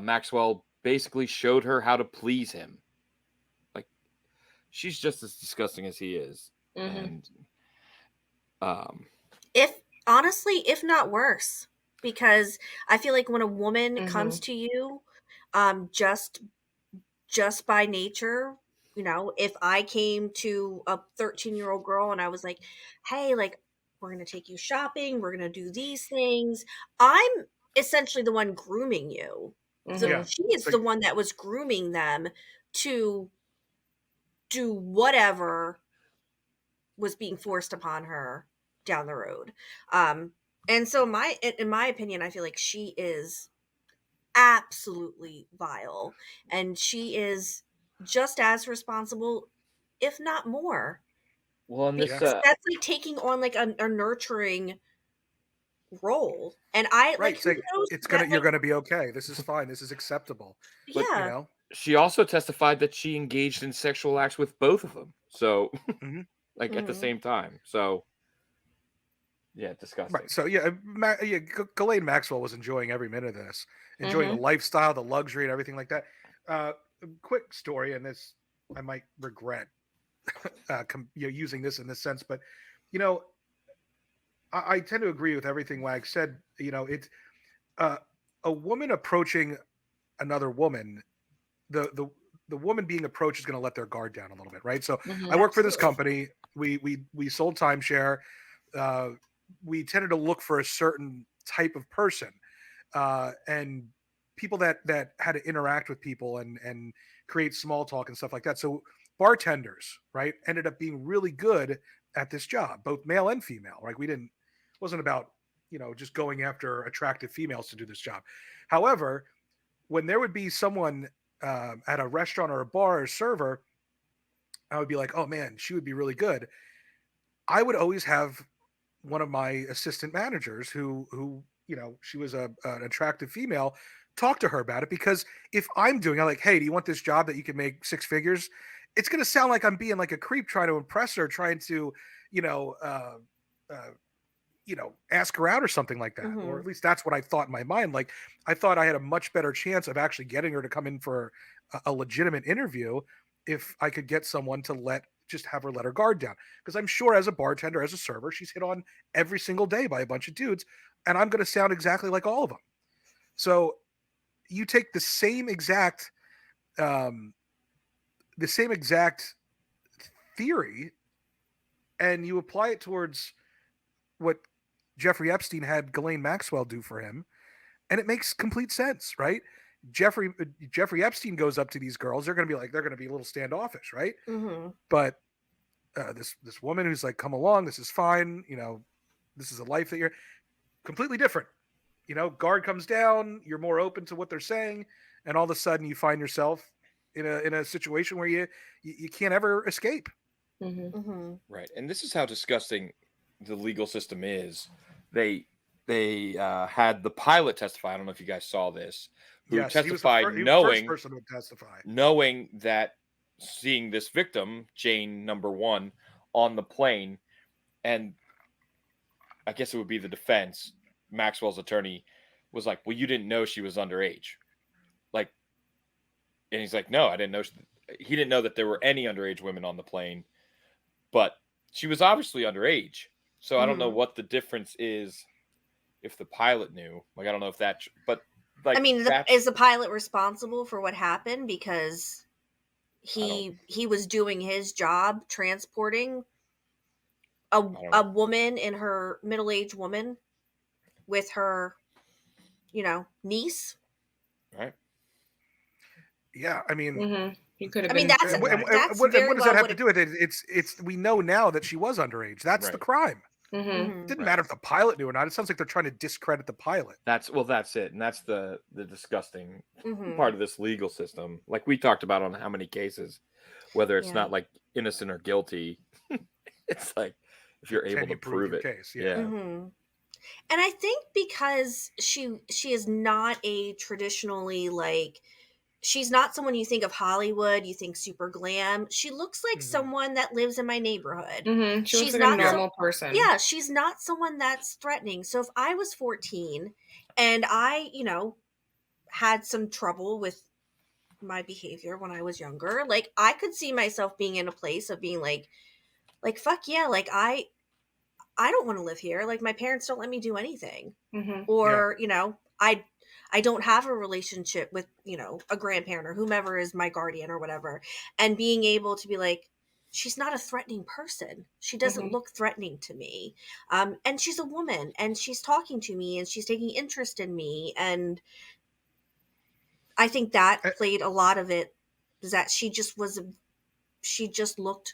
Maxwell basically showed her how to please him. Like, she's just as disgusting as he is. And if not worse, because I feel like when a woman comes to you, just by nature, if I came to a 13-year-old girl and I was like, hey, like, we're going to take you shopping, we're going to do these things, I'm essentially the one grooming you. So she is the one that was grooming them to do whatever was being forced upon her down the road. And so in my opinion, I feel like she is absolutely vile, and she is just as responsible, if not more. Well, and that's like taking on like a nurturing role, and you're gonna be okay. This is fine. This is acceptable. But, she also testified that she engaged in sexual acts with both of them. So, at the same time. So, yeah, disgusting. Right. So Ghislaine Maxwell was enjoying every minute of this, enjoying the lifestyle, the luxury, and everything like that. Quick story, and this I might regret using this in this sense, but I tend to agree with everything Wag said. It's a woman approaching another woman. The woman being approached is going to let their guard down a little bit, right? So I work for this company. We sold timeshare. We tended to look for a certain type of person, and people that had to interact with people and create small talk and stuff like that. So bartenders, right, ended up being really good at this job, both male and female. Right, wasn't about just going after attractive females to do this job. However, when there would be someone at a restaurant or a bar or server, I would be like, oh man, she would be really good. I would always have one of my assistant managers who she was an attractive female, talk to her about it, because if I'm like, hey, do you want this job that you can make 6 figures? It's going to sound like I'm being like a creep trying to impress her, trying to, ask her out or something like that. Or at least that's what I thought in my mind. Like, I thought I had a much better chance of actually getting her to come in for a legitimate interview if I could get someone to have her let her guard down. Because I'm sure as a bartender, as a server, she's hit on every single day by a bunch of dudes, and I'm going to sound exactly like all of them. So you take the same exact the same exact theory, and you apply it towards what Jeffrey Epstein had Ghislaine Maxwell do for him, and it makes complete sense, right? Jeffrey Epstein goes up to these girls. They're going to be a little standoffish, right? Mm-hmm. But this woman who's like, come along, this is fine. This is a life that you're completely different. Guard comes down, you're more open to what they're saying, and all of a sudden you find yourself in a situation where you can't ever escape. Mm-hmm. Mm-hmm. Right. And this is how disgusting the legal system is. They had the pilot testify. I don't know if you guys saw this. Who testified he was the first person to testify, knowing that seeing this victim, Jane number 1, on the plane, and I guess it would be the defense, Maxwell's attorney was like, well, you didn't know she was underage. Like, and he's like, no, I didn't know. He didn't know that there were any underage women on the plane, but she was obviously underage. So I don't know what the difference is if the pilot knew. Like, I don't know if that, but like, I mean, is the pilot responsible for what happened? Because he was doing his job transporting a woman in her middle-aged woman with her, niece. Right. Yeah. I mean, he could have. I mean, that's what does that have to do with it? It's we know now that she was underage. That's the crime. Mm-hmm. It didn't matter if the pilot knew or not. It sounds like they're trying to discredit the pilot. That's it. And that's the disgusting part of this legal system. Like we talked about on how many cases, whether it's not like innocent or guilty, it's like if you're able to prove it. Case? Yeah. Mm-hmm. And I think because she is not a traditionally she's not someone you think of Hollywood, you think super glam. She looks like someone that lives in my neighborhood. Mm-hmm. She's not a normal person. Yeah, she's not someone that's threatening. So if I was 14 and I, had some trouble with my behavior when I was younger, like I could see myself being in a place of being like fuck yeah, like I don't want to live here. Like my parents don't let me do anything. Mm-hmm. Or, I don't have a relationship with, a grandparent or whomever is my guardian or whatever. And being able to be like, she's not a threatening person. She doesn't look threatening to me. And she's a woman and she's talking to me and she's taking interest in me. And I think that played a lot of it, is that she just looked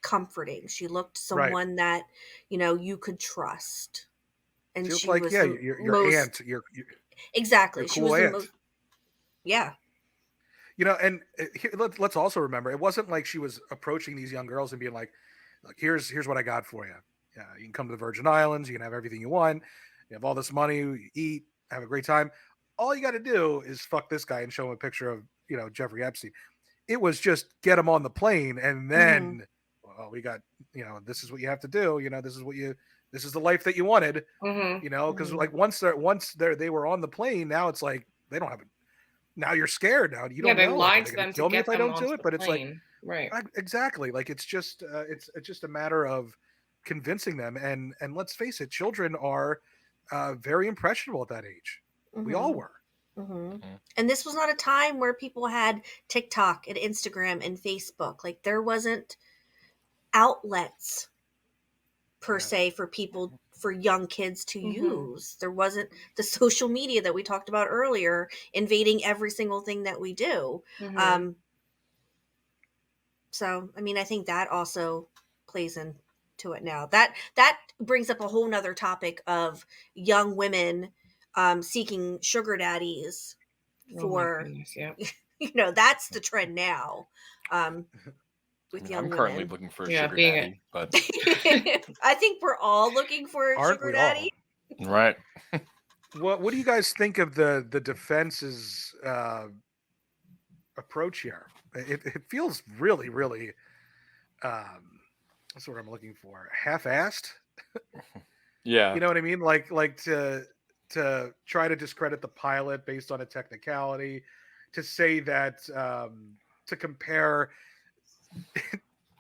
comforting. She looked someone that, you could trust. And she like, was your aunt. Exactly. She was the most. Yeah. And let's also remember, it wasn't like she was approaching these young girls and being like, here's what I got for you. Yeah, you can come to the Virgin Islands. You can have everything you want. You have all this money. You eat, have a great time. All you got to do is fuck this guy and show him a picture of, Jeffrey Epstein. It was just get him on the plane, and then, we got, this is what you have to do. This is the life that you wanted. Because like once they were on the plane, now it's like they don't have it. Now you're scared. Now you don't know. They lied to them kill me if I don't do it. But it's like right, exactly. Like it's just a matter of convincing them. And let's face it, children are very impressionable at that age. We all were. And this was not a time where people had TikTok and Instagram and Facebook. Like there wasn't outlets per se for people, for young kids to use. There wasn't the social media that we talked about earlier invading every single thing that we do. So I mean, I think that also plays into it now. That brings up a whole nother topic of young women seeking sugar daddies for that's the trend now. With young I'm currently women. looking for a sugar daddy, but I think we're all looking for a sugar daddy. All? Right. What do you guys think of the defense's approach here? It feels really, really that's what I'm looking for. Half-assed. Yeah. You know what I mean? Like to try to discredit the pilot based on a technicality, to say that to compare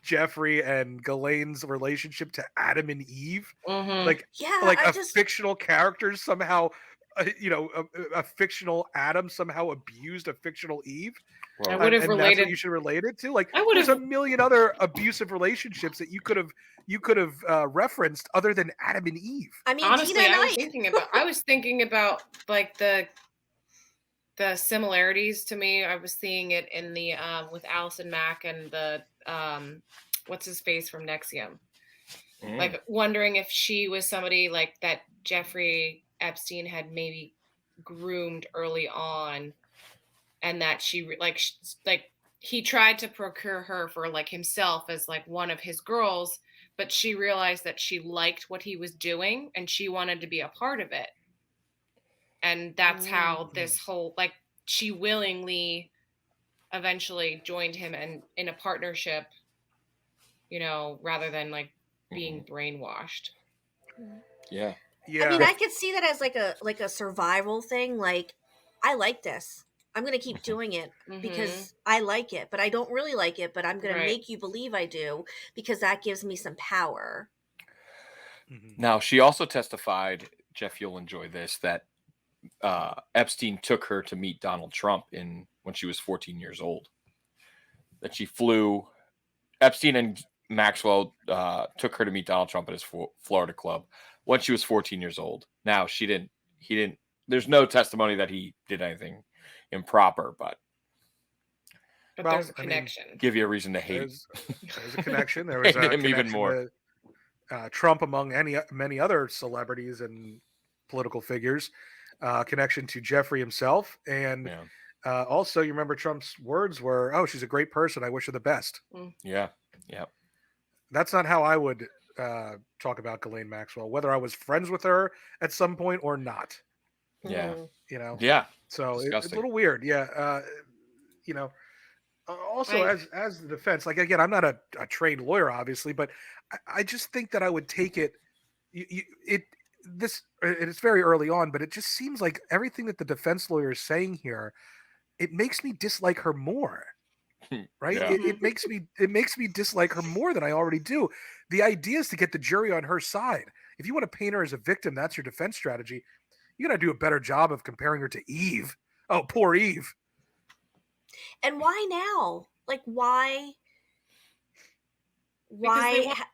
Jeffrey and Ghislaine's relationship to Adam and Eve, like a fictional characters somehow a fictional Adam somehow abused a fictional Eve. I would have and related. That's what you should relate it to. Like, I would there's have a million other abusive relationships that you could have referenced other than Adam and Eve. I mean, honestly, Dina and I was thinking about like the similarities to me. I was seeing it in the with Allison Mack and the what's his face from Nexium. Like wondering if she was somebody like that Jeffrey Epstein had maybe groomed early on, and that she like he tried to procure her for like himself as like one of his girls, but she realized that she liked what he was doing and she wanted to be a part of it. And that's how this whole, like, she willingly eventually joined him and in a partnership, rather than like being brainwashed. Yeah. I mean, I could see that as like a survival thing. Like, I like this. I'm going to keep doing it because I like it, but I don't really like it, but I'm going to make you believe I do because that gives me some power. Now, she also testified, Jeff, you'll enjoy this, that Epstein took her to meet Donald Trump when she was 14 years old. That she flew, Epstein and Maxwell took her to meet Donald Trump at his Florida club when she was 14 years old. Now, he didn't, there's no testimony that he did anything improper, but there's a connection. Give you a reason to hate. There's a connection. There was a connection even more. To, Trump among many other celebrities and political figures. Connection to Jeffrey himself, and also you remember Trump's words were, "Oh, she's a great person. I wish her the best." Yeah. That's not how I would talk about Ghislaine Maxwell, whether I was friends with her at some point or not. Yeah. Yeah. So it's a little weird. Yeah. Also, as the defense, like, again, I'm not a trained lawyer, obviously, but I just think that I would take it. It's very early on, but it just seems like everything that the defense lawyer is saying here, it makes me dislike her more. Right? Yeah. It makes me dislike her more than I already do. The idea is to get the jury on her side. If you want to paint her as a victim, that's your defense strategy. You got to do a better job of comparing her to Eve. Oh, poor Eve. And why now? Like, why? Well,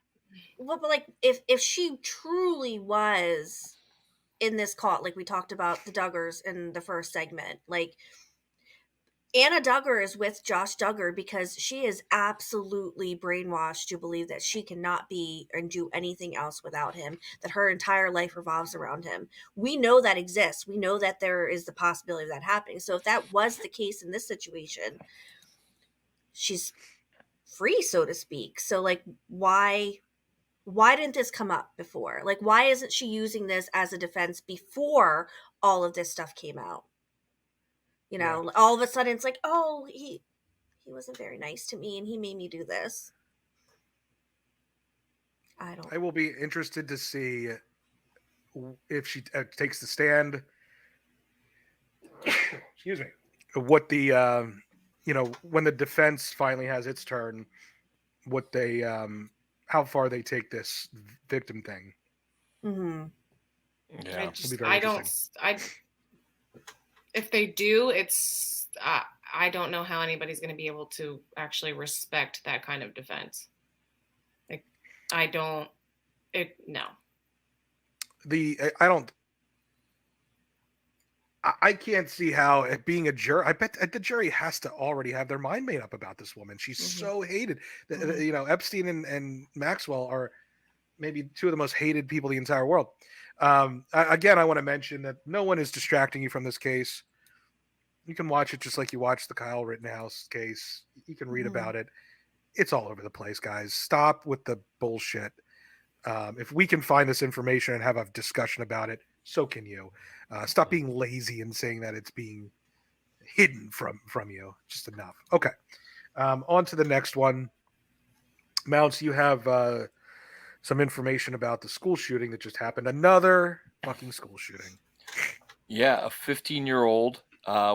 but like, if she truly was in this cult, like we talked about the Duggars in the first segment, like, Anna Duggar is with Josh Duggar because she is absolutely brainwashed to believe that she cannot be and do anything else without him, that her entire life revolves around him. We know that exists. We know that there is the possibility of that happening. So if that was the case in this situation, she's free, so to speak. So, like, why didn't this come up before? Like, why isn't she using this as a defense before all of this stuff came out? All of a sudden it's like, oh, he wasn't very nice to me and he made me do this. I will be interested to see if she takes the stand. Excuse me. What the when the defense finally has its turn, what they how far they take this victim thing. Yeah. If they do, it's I don't know how anybody's going to be able to actually respect that kind of defense. Like, no. I can't see how it being a jury. I bet the jury has to already have their mind made up about this woman. She's so hated. Epstein and Maxwell are maybe two of the most hated people in the entire world. Again, I want to mention that no one is distracting you from this case. You can watch it just like you watch the Kyle Rittenhouse case. You can read about it. It's all over the place, guys. Stop with the bullshit. If we can find this information and have a discussion about it, so can you. Stop being lazy and saying that it's being hidden from you. Just enough. Okay. On to the next one. Mounts, you have some information about the school shooting that just happened. Another fucking school shooting. Yeah, a 15-year-old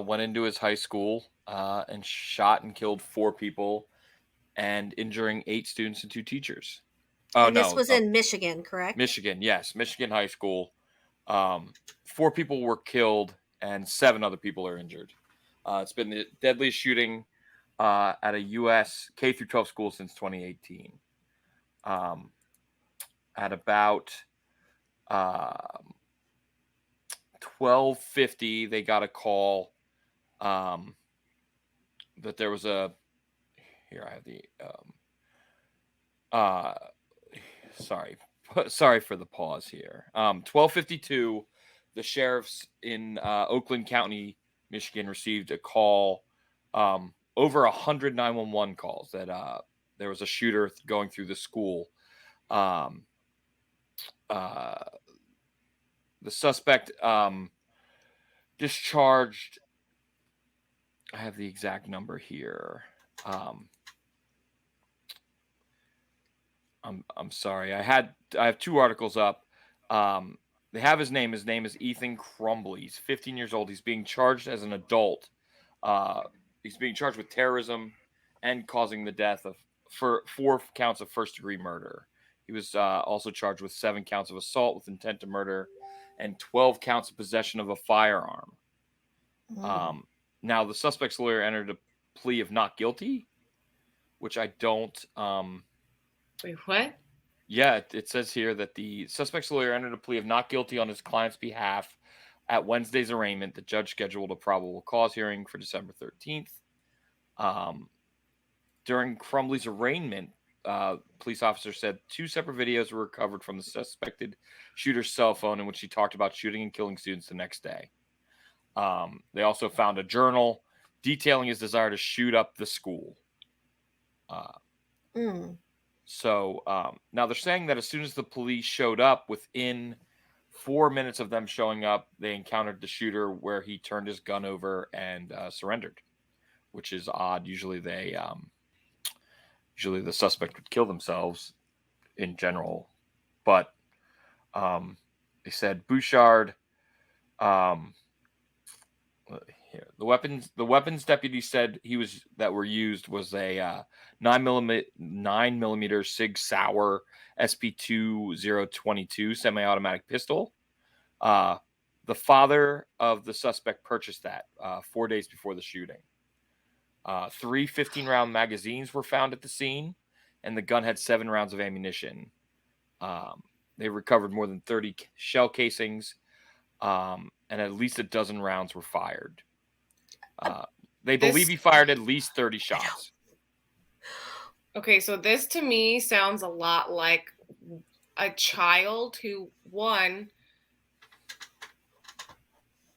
went into his high school and shot and killed 4 people and injuring 8 students and 2 teachers. This was in Michigan, correct? Michigan, yes. Michigan high school. 4 people were killed and 7 other people are injured. It's been the deadliest shooting at a U.S. K-12 school since 2018. At about 12:50, they got a call that there was a. Here I have the. Sorry for the pause here. 12:52, the sheriffs in Oakland County, Michigan, received a call. Over 100 911 calls that there was a shooter going through the school. The suspect discharged. I have the exact number here. I'm sorry. I have 2 articles up. They have his name. His name is Ethan Crumbly. He's 15 years old. He's being charged as an adult. He's being charged with terrorism and causing the death of 4 counts of first-degree murder. He was also charged with 7 counts of assault with intent to murder and 12 counts of possession of a firearm. Now, the suspect's lawyer entered a plea of not guilty, which I don't... Wait, what? Yeah, it says here that the suspect's lawyer entered a plea of not guilty on his client's behalf at Wednesday's arraignment. The judge scheduled a probable cause hearing for December 13th. During Crumbly's arraignment, police officers said 2 separate videos were recovered from the suspected shooter's cell phone in which he talked about shooting and killing students the next day. They also found a journal detailing his desire to shoot up the school. So now they're saying that as soon as the police showed up, within 4 minutes of them showing up, they encountered the shooter where he turned his gun over and surrendered, which is odd. Usually the suspect would kill themselves in general, but they said Bouchard. Here, the weapons deputy said that were used was a 9mm Sig Sauer SP2022 semi-automatic pistol. The father of the suspect purchased that 4 days before the shooting. 3 15-round magazines were found at the scene, and the gun had 7 rounds of ammunition. They recovered more than 30 shell casings, and at least a dozen rounds were fired. They believe he fired at least 30 shots. Okay, so this to me sounds a lot like a child who, one,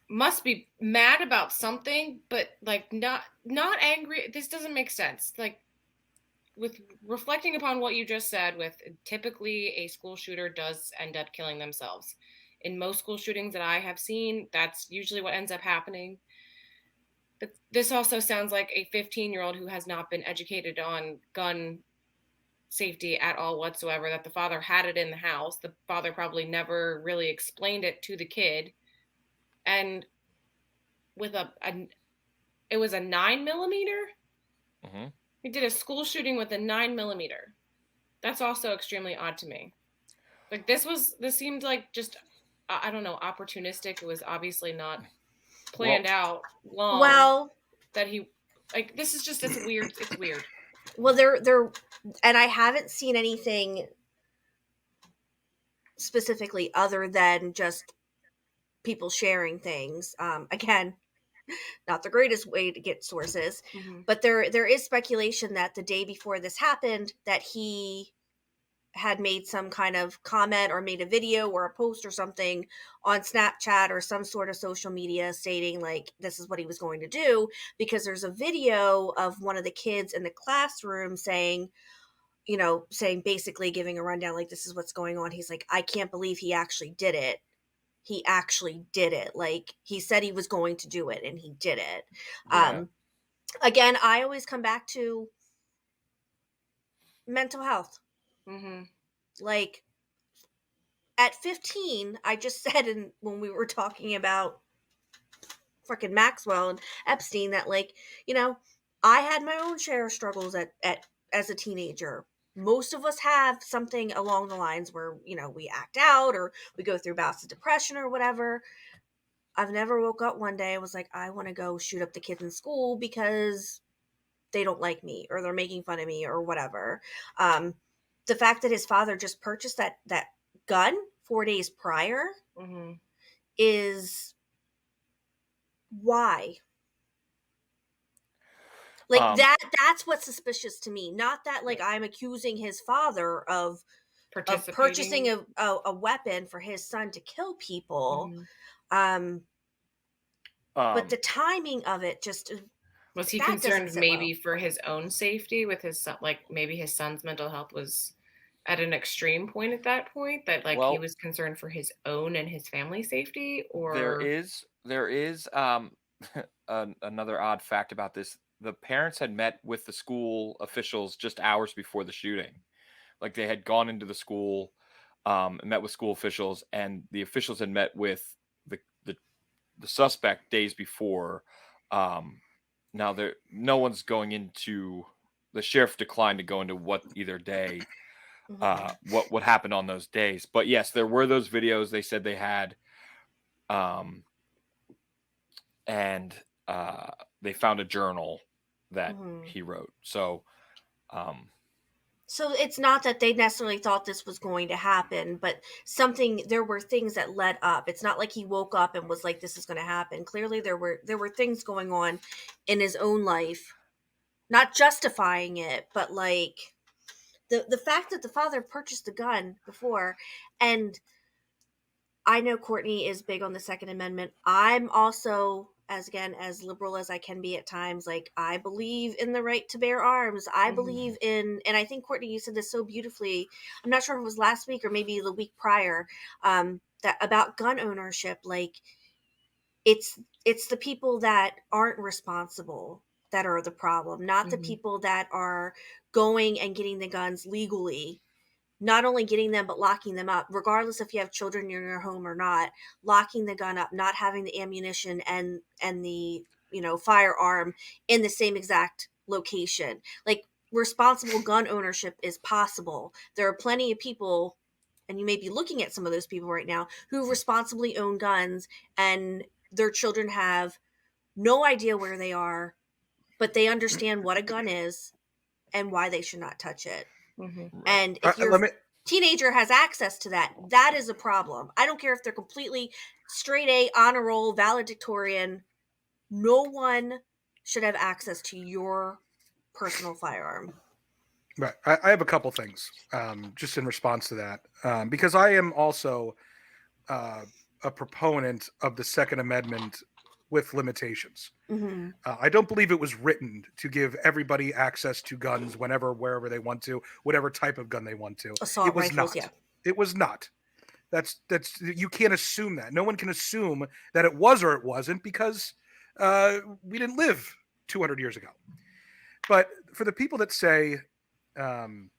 must be mad about something, but like not angry. This doesn't make sense. Like, with reflecting upon what you just said, with typically a school shooter does end up killing themselves. In most school shootings that I have seen, that's usually what ends up happening. But this also sounds like a 15-year-old who has not been educated on gun safety at all whatsoever, that the father had it in the house. The father probably never really explained it to the kid. And with it was a 9mm? Mm-hmm. He did a school shooting with a 9mm. That's also extremely odd to me. Like, this seemed like just, I don't know, opportunistic. It was obviously not planned out long. Well, that he, like, this is just, it's weird. It's weird. Well, they're, and I haven't seen anything specifically other than just people sharing things. Again, not the greatest way to get sources, but there is speculation that the day before this happened, that he had made some kind of comment or made a video or a post or something on Snapchat or some sort of social media stating like this is what he was going to do, because there's a video of one of the kids in the classroom saying basically giving a rundown like this is what's going on. He's like, I can't believe he actually did it. He actually did it. Like, he said he was going to do it and he did it. Yeah. Again, I always come back to mental health. Mm-hmm. Like, at 15, I just said when we were talking about freaking Maxwell and Epstein that, like, I had my own share of struggles as a teenager. Most of us have something along the lines where, we act out or we go through bouts of depression or whatever. I've never woke up one day and was like, I want to go shoot up the kids in school because they don't like me or they're making fun of me or whatever. The fact that his father just purchased that gun 4 days prior is why. Like that's what's suspicious to me. Not that like I'm accusing his father of purchasing a weapon for his son to kill people. But the timing of it just was he concerned maybe for his own safety with his son? Like maybe his son's mental health was at an extreme point at that point, that like he was concerned for his own and his family safety. Or there is another odd fact about this. The parents had met with the school officials just hours before the shooting. Like they had gone into the school, and met with school officials, and the officials had met with the suspect days before. Now no one's going into, the sheriff declined to go into what either day, what happened on those days. But yes, there were those videos they said they had, and they found a journal that he wrote. So it's not that they necessarily thought this was going to happen, but there were things that led up. It's not like he woke up and was like, this is going to happen. Clearly there were things going on in his own life, not justifying it, but like the fact that the father purchased the gun before. And I know Courtney is big on the Second Amendment. I'm also, as liberal as I can be at times, like I believe in the right to bear arms. I believe in, and I think Courtney, you said this so beautifully. I'm not sure if it was last week or maybe the week prior, that about gun ownership. Like it's the people that aren't responsible that are the problem, not the people that are going and getting the guns legally. Not only getting them, but locking them up, regardless if you have children in your home or not, locking the gun up, not having the ammunition and the, firearm in the same exact location. Like responsible gun ownership is possible. There are plenty of people, and you may be looking at some of those people right now, who responsibly own guns and their children have no idea where they are, but they understand what a gun is and why they should not touch it. And if your teenager has access to that is a problem. I don't care if they're completely straight A, honor roll, valedictorian. No one should have access to your personal firearm. Right. I have a couple things just in response to that, because I am also a proponent of the Second Amendment with limitations. I don't believe it was written to give everybody access to guns whenever, wherever they want to, whatever type of gun they want to. Assault rifles, yeah. It was not. That's you can't assume that. No one can assume that it was or it wasn't, because we didn't live 200 years ago. But for the people that say gun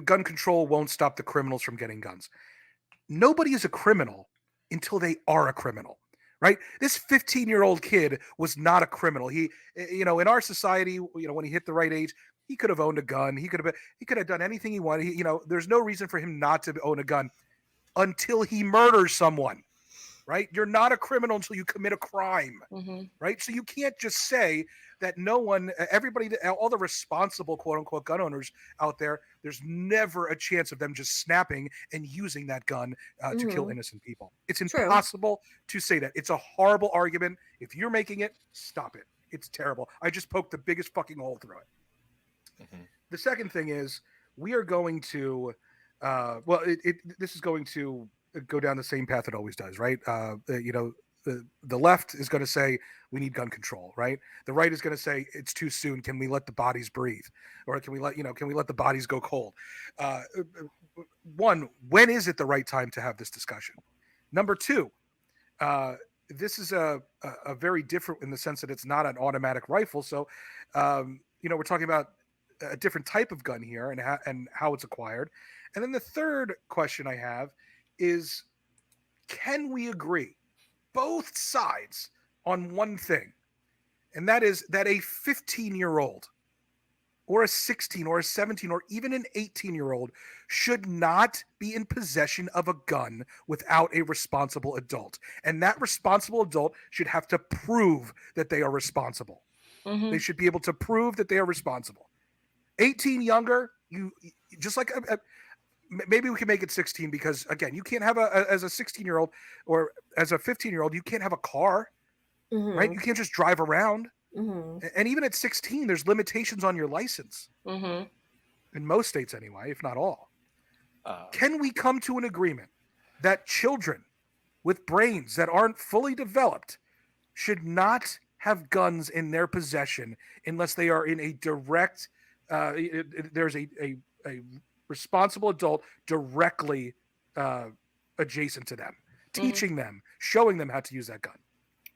control won't stop the criminals from getting guns, nobody is a criminal until they are a criminal, right? This 15-year-old kid was not a criminal. He, in our society, when he hit the right age, he could have owned a gun. He could have done anything he wanted. There's no reason for him not to own a gun until he murders someone, right? You're not a criminal until you commit a crime, right? So you can't just say that everybody, all the responsible quote unquote gun owners out there, there's never a chance of them just snapping and using that gun to kill innocent people. It's impossible to say that. It's a horrible argument. If you're making it, stop it. It's terrible. I just poked the biggest fucking hole through it. The second thing is, we are going to, this is going to go down the same path it always does, right? The left is going to say we need gun control, right? The right is going to say it's too soon. Can we let the bodies breathe, or can we let the bodies go cold? One, when is it the right time to have this discussion? Number two, this is a very different in the sense that it's not an automatic rifle. So, we're talking about a different type of gun here and how it's acquired. And then the third question I have is, can we agree, both sides, on one thing? And that is that a 15-year-old or a 16 or a 17 or even an 18-year-old should not be in possession of a gun without a responsible adult. And that responsible adult should have to prove that they are responsible. Mm-hmm. They should be able to prove that they are responsible. 18 younger, you just like maybe we can make it 16 because again, you can't have as a 16-year-old or as a 15-year-old, you can't have a car, mm-hmm. right? You can't just drive around. Mm-hmm. And even at 16, there's limitations on your license. Mm-hmm. In most states anyway, if not all. Can we come to an agreement that children with brains that aren't fully developed should not have guns in their possession unless they are in a direct, there's a responsible adult directly adjacent to them, teaching them, showing them how to use that gun?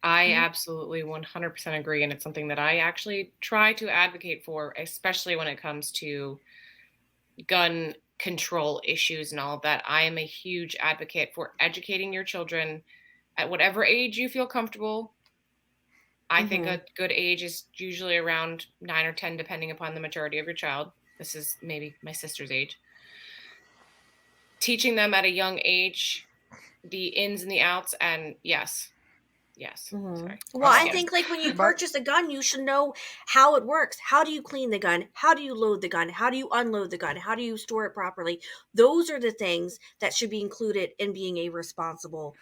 I absolutely 100% agree. And it's something that I actually try to advocate for, especially when it comes to gun control issues and all of that. I am a huge advocate for educating your children at whatever age you feel comfortable. I think a good age is usually around 9 or 10, depending upon the maturity of your child. This is maybe my sister's age. Teaching them at a young age the ins and the outs, and yes. Mm-hmm. Sorry. Well, I think like when you purchase a gun, you should know how it works. How do you clean the gun? How do you load the gun? How do you unload the gun? How do you store it properly? Those are the things that should be included in being a responsible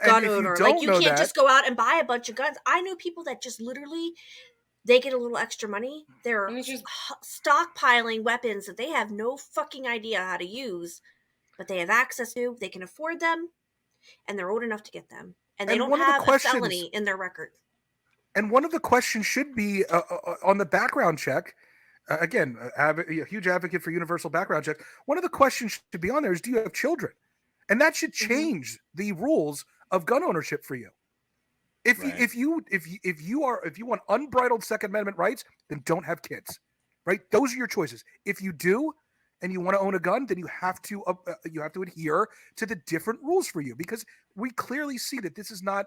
gun owner. Like you can't just go out and buy a bunch of guns. I know people that just literally they get a little extra money. They're just stockpiling weapons that they have no fucking idea how to use, but they have access to. They can afford them, and they're old enough to get them. And they don't have a felony in their record. And one of the questions should be on the background check. Again, a huge advocate for universal background check. One of the questions should be on there is, do you have children? And that should change the rules of gun ownership for you. If you want unbridled Second Amendment rights, then don't have kids. Right? Those are your choices. If you do, and you want to own a gun, then you have to adhere to the different rules for you, because we clearly see that this is not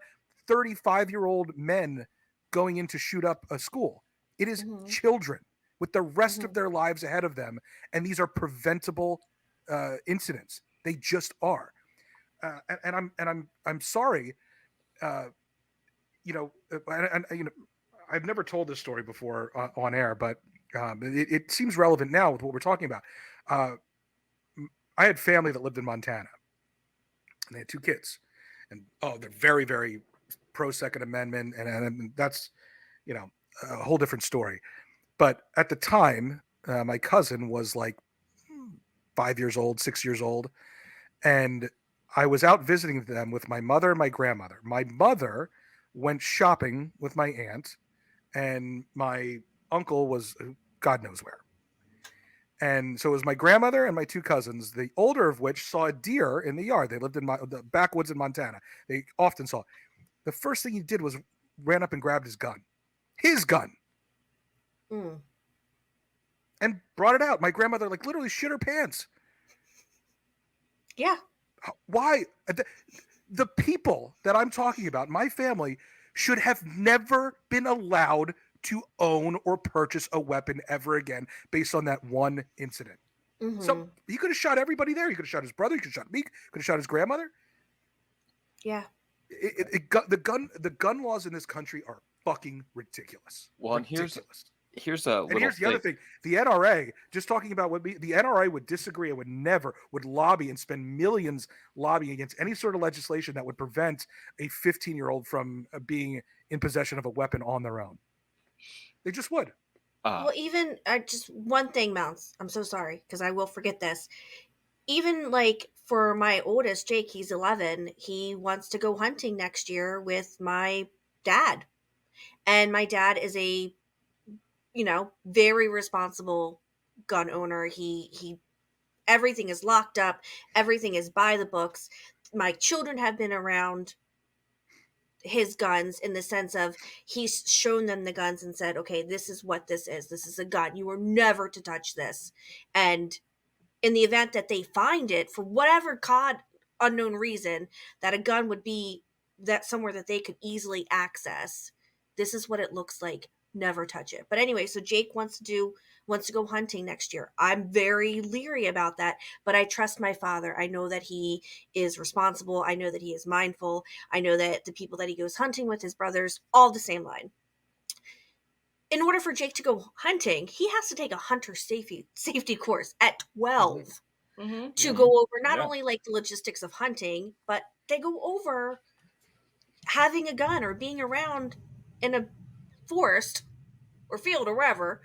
35-year-old men going in to shoot up a school. It is children with the rest of their lives ahead of them, and these are preventable incidents. They just are. And I'm sorry. I've never told this story before on air, but it seems relevant now with what we're talking about. I had family that lived in Montana, and they had 2 kids, and they're very, very pro Second Amendment, and that's a whole different story. But at the time, my cousin was like 5 years old, 6 years old, and I was out visiting them with my mother and my grandmother. My mother went shopping with my aunt, and my uncle was God knows where. And so it was my grandmother and my 2 cousins, the older of which saw a deer in the yard. They lived in the backwoods in Montana. They often saw it. The first thing he did was ran up and grabbed his gun. His gun. And brought it out. My grandmother literally shit her pants. Yeah. Why? The people that I'm talking about, my family, should have never been allowed to own or purchase a weapon ever again based on that one incident. So he could have shot everybody there. He could have shot his brother. He could have shot me. Could have shot his grandmother. Yeah. The gun laws in this country are fucking ridiculous. Well, and here's the other thing. The NRA, just talking about the NRA would disagree and would lobby and spend millions lobbying against any sort of legislation that would prevent a 15-year-old from being in possession of a weapon on their own. They just would. Well, even just one thing, Mounts. I'm so sorry because I will forget this. Even for my oldest, Jake, he's 11. He wants to go hunting next year with my dad, and my dad is a, very responsible gun owner. He everything is locked up. Everything is by the books. My children have been around his guns in the sense of he's shown them the guns and said, okay, this is what this is. This is a gun. You are never to touch this. And in the event that they find it for whatever unknown reason, that a gun would be that somewhere that they could easily access, this is what it looks like never touch it. But anyway, so Jake wants to go hunting next year. I'm very leery about that, but I trust my father. I know that he is responsible. I know that he is mindful. I know that the people that he goes hunting with, his brothers, all the same line. In order for Jake to go hunting, he has to take a hunter safety course at 12 to go over not only like the logistics of hunting, but they go over having a gun or being around in a forest or field or wherever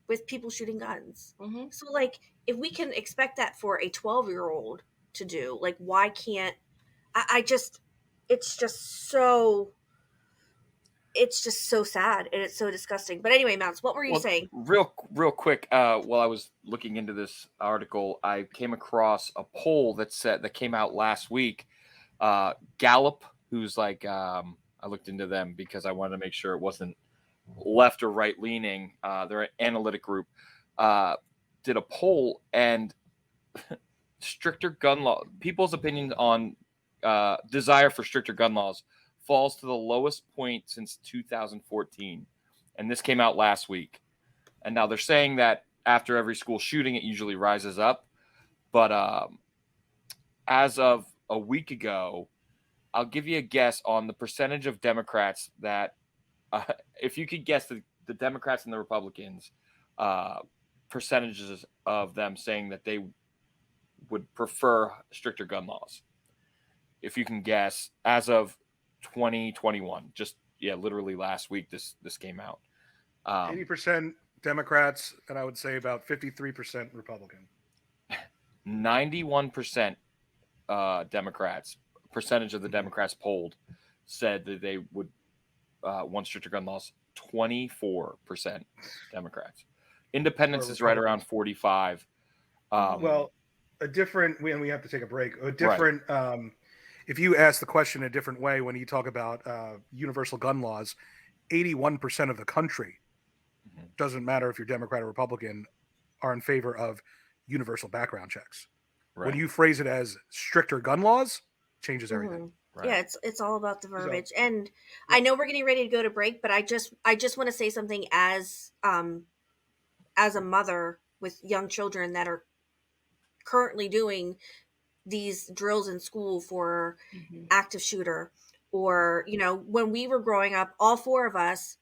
with people shooting guns. So like, if we can expect that for a 12-year-old to do, like, why can't it's just so sad and it's so disgusting. But anyway, Mounts, what were you saying? Real quick, while I was looking into this article, I came across a poll that came out last week. Gallup, who's like, I looked into them because I wanted to make sure it wasn't left or right leaning. They're an analytic group. Did a poll, and stricter gun law, people's opinions on desire for stricter gun laws falls to the lowest point since 2014. And this came out last week. And now they're saying that after every school shooting, it usually rises up. But as of a week ago, I'll give you a guess on the percentage of Democrats that, if you could guess the Democrats and the Republicans, percentages of them saying that they would prefer stricter gun laws. If you can guess, as of 2021, literally last week, this came out. 80% Democrats, and I would say about 53% Republican. 91% Democrats, percentage of the Democrats polled, said that they would want stricter gun laws. 24% Democrats. Independence is right around 45. Well, a different, and we have to take a break. A different, right. If you ask the question a different way, when you talk about universal gun laws, 81% of the country, doesn't matter if you're Democrat or Republican, are in favor of universal background checks. Right. When you phrase it as stricter gun laws, changes everything. Right. Yeah, it's all about the verbiage. So, and I know we're getting ready to go to break, but I just want to say something as a mother with young children that are currently doing these drills in school for active shooter, or, when we were growing up, all four of us,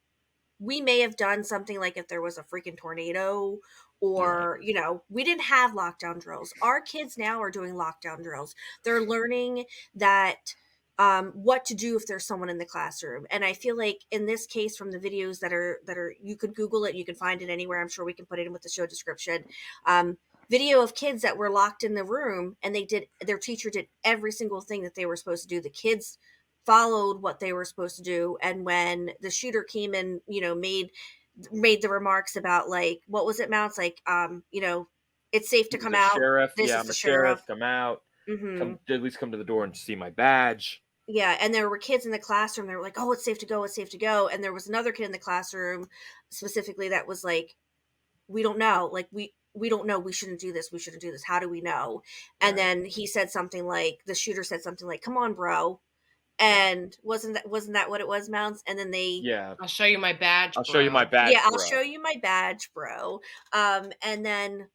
we may have done something like if there was a freaking tornado or, we didn't have lockdown drills. Our kids now are doing lockdown drills. They're learning that what to do if there's someone in the classroom. And I feel like in this case, from the videos that are, you could Google it, you can find it anywhere. I'm sure we can put it in with the show description. Video of kids that were locked in the room, and their teacher did every single thing that they were supposed to do. The kids followed what they were supposed to do. And when the shooter came in, made the remarks about, like, what was it, Mounts? Like, it's safe to come out. Sheriff. This is the sheriff. Come out. At least come to the door and see my badge. Yeah, and there were kids in the classroom. They were like, "Oh, it's safe to go. It's safe to go." And there was another kid in the classroom specifically that was like, "We don't know. Like, we don't know. We shouldn't do this. We shouldn't do this. How do we know?" And then he said something like, the shooter said something like, "Come on, bro." And wasn't that what it was, Mounts? And then I'll show you my badge. I'll show you my badge. Yeah, I'll show you my badge, bro. And then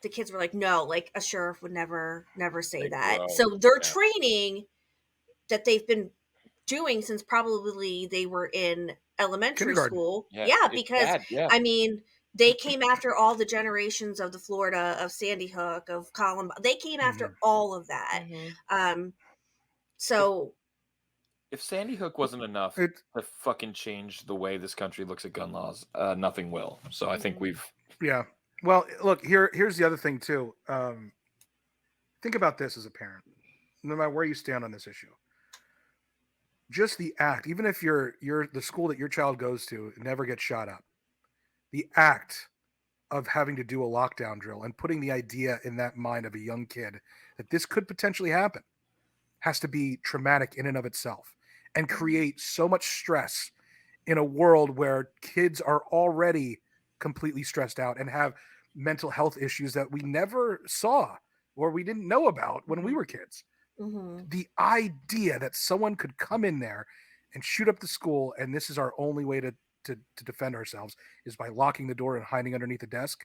the kids were like, "No, like a sheriff would never say that." Bro. So they're training that they've been doing since probably they were in elementary school. Yeah, because I mean, they came after all the generations of the Florida, of Sandy Hook, of Columbine. They came after all of that. So if Sandy Hook wasn't enough to fucking change the way this country looks at gun laws, nothing will. So I think we've... Yeah. Well, look, here's the other thing, too. Think about this as a parent, no matter where you stand on this issue. Just the act, even if you're the school that your child goes to never gets shot up, the act of having to do a lockdown drill and putting the idea in that mind of a young kid that this could potentially happen has to be traumatic in and of itself and create so much stress in a world where kids are already completely stressed out and have mental health issues that we never saw or we didn't know about when we were kids. The idea that someone could come in there and shoot up the school and this is our only way to to defend ourselves is by locking the door and hiding underneath the desk.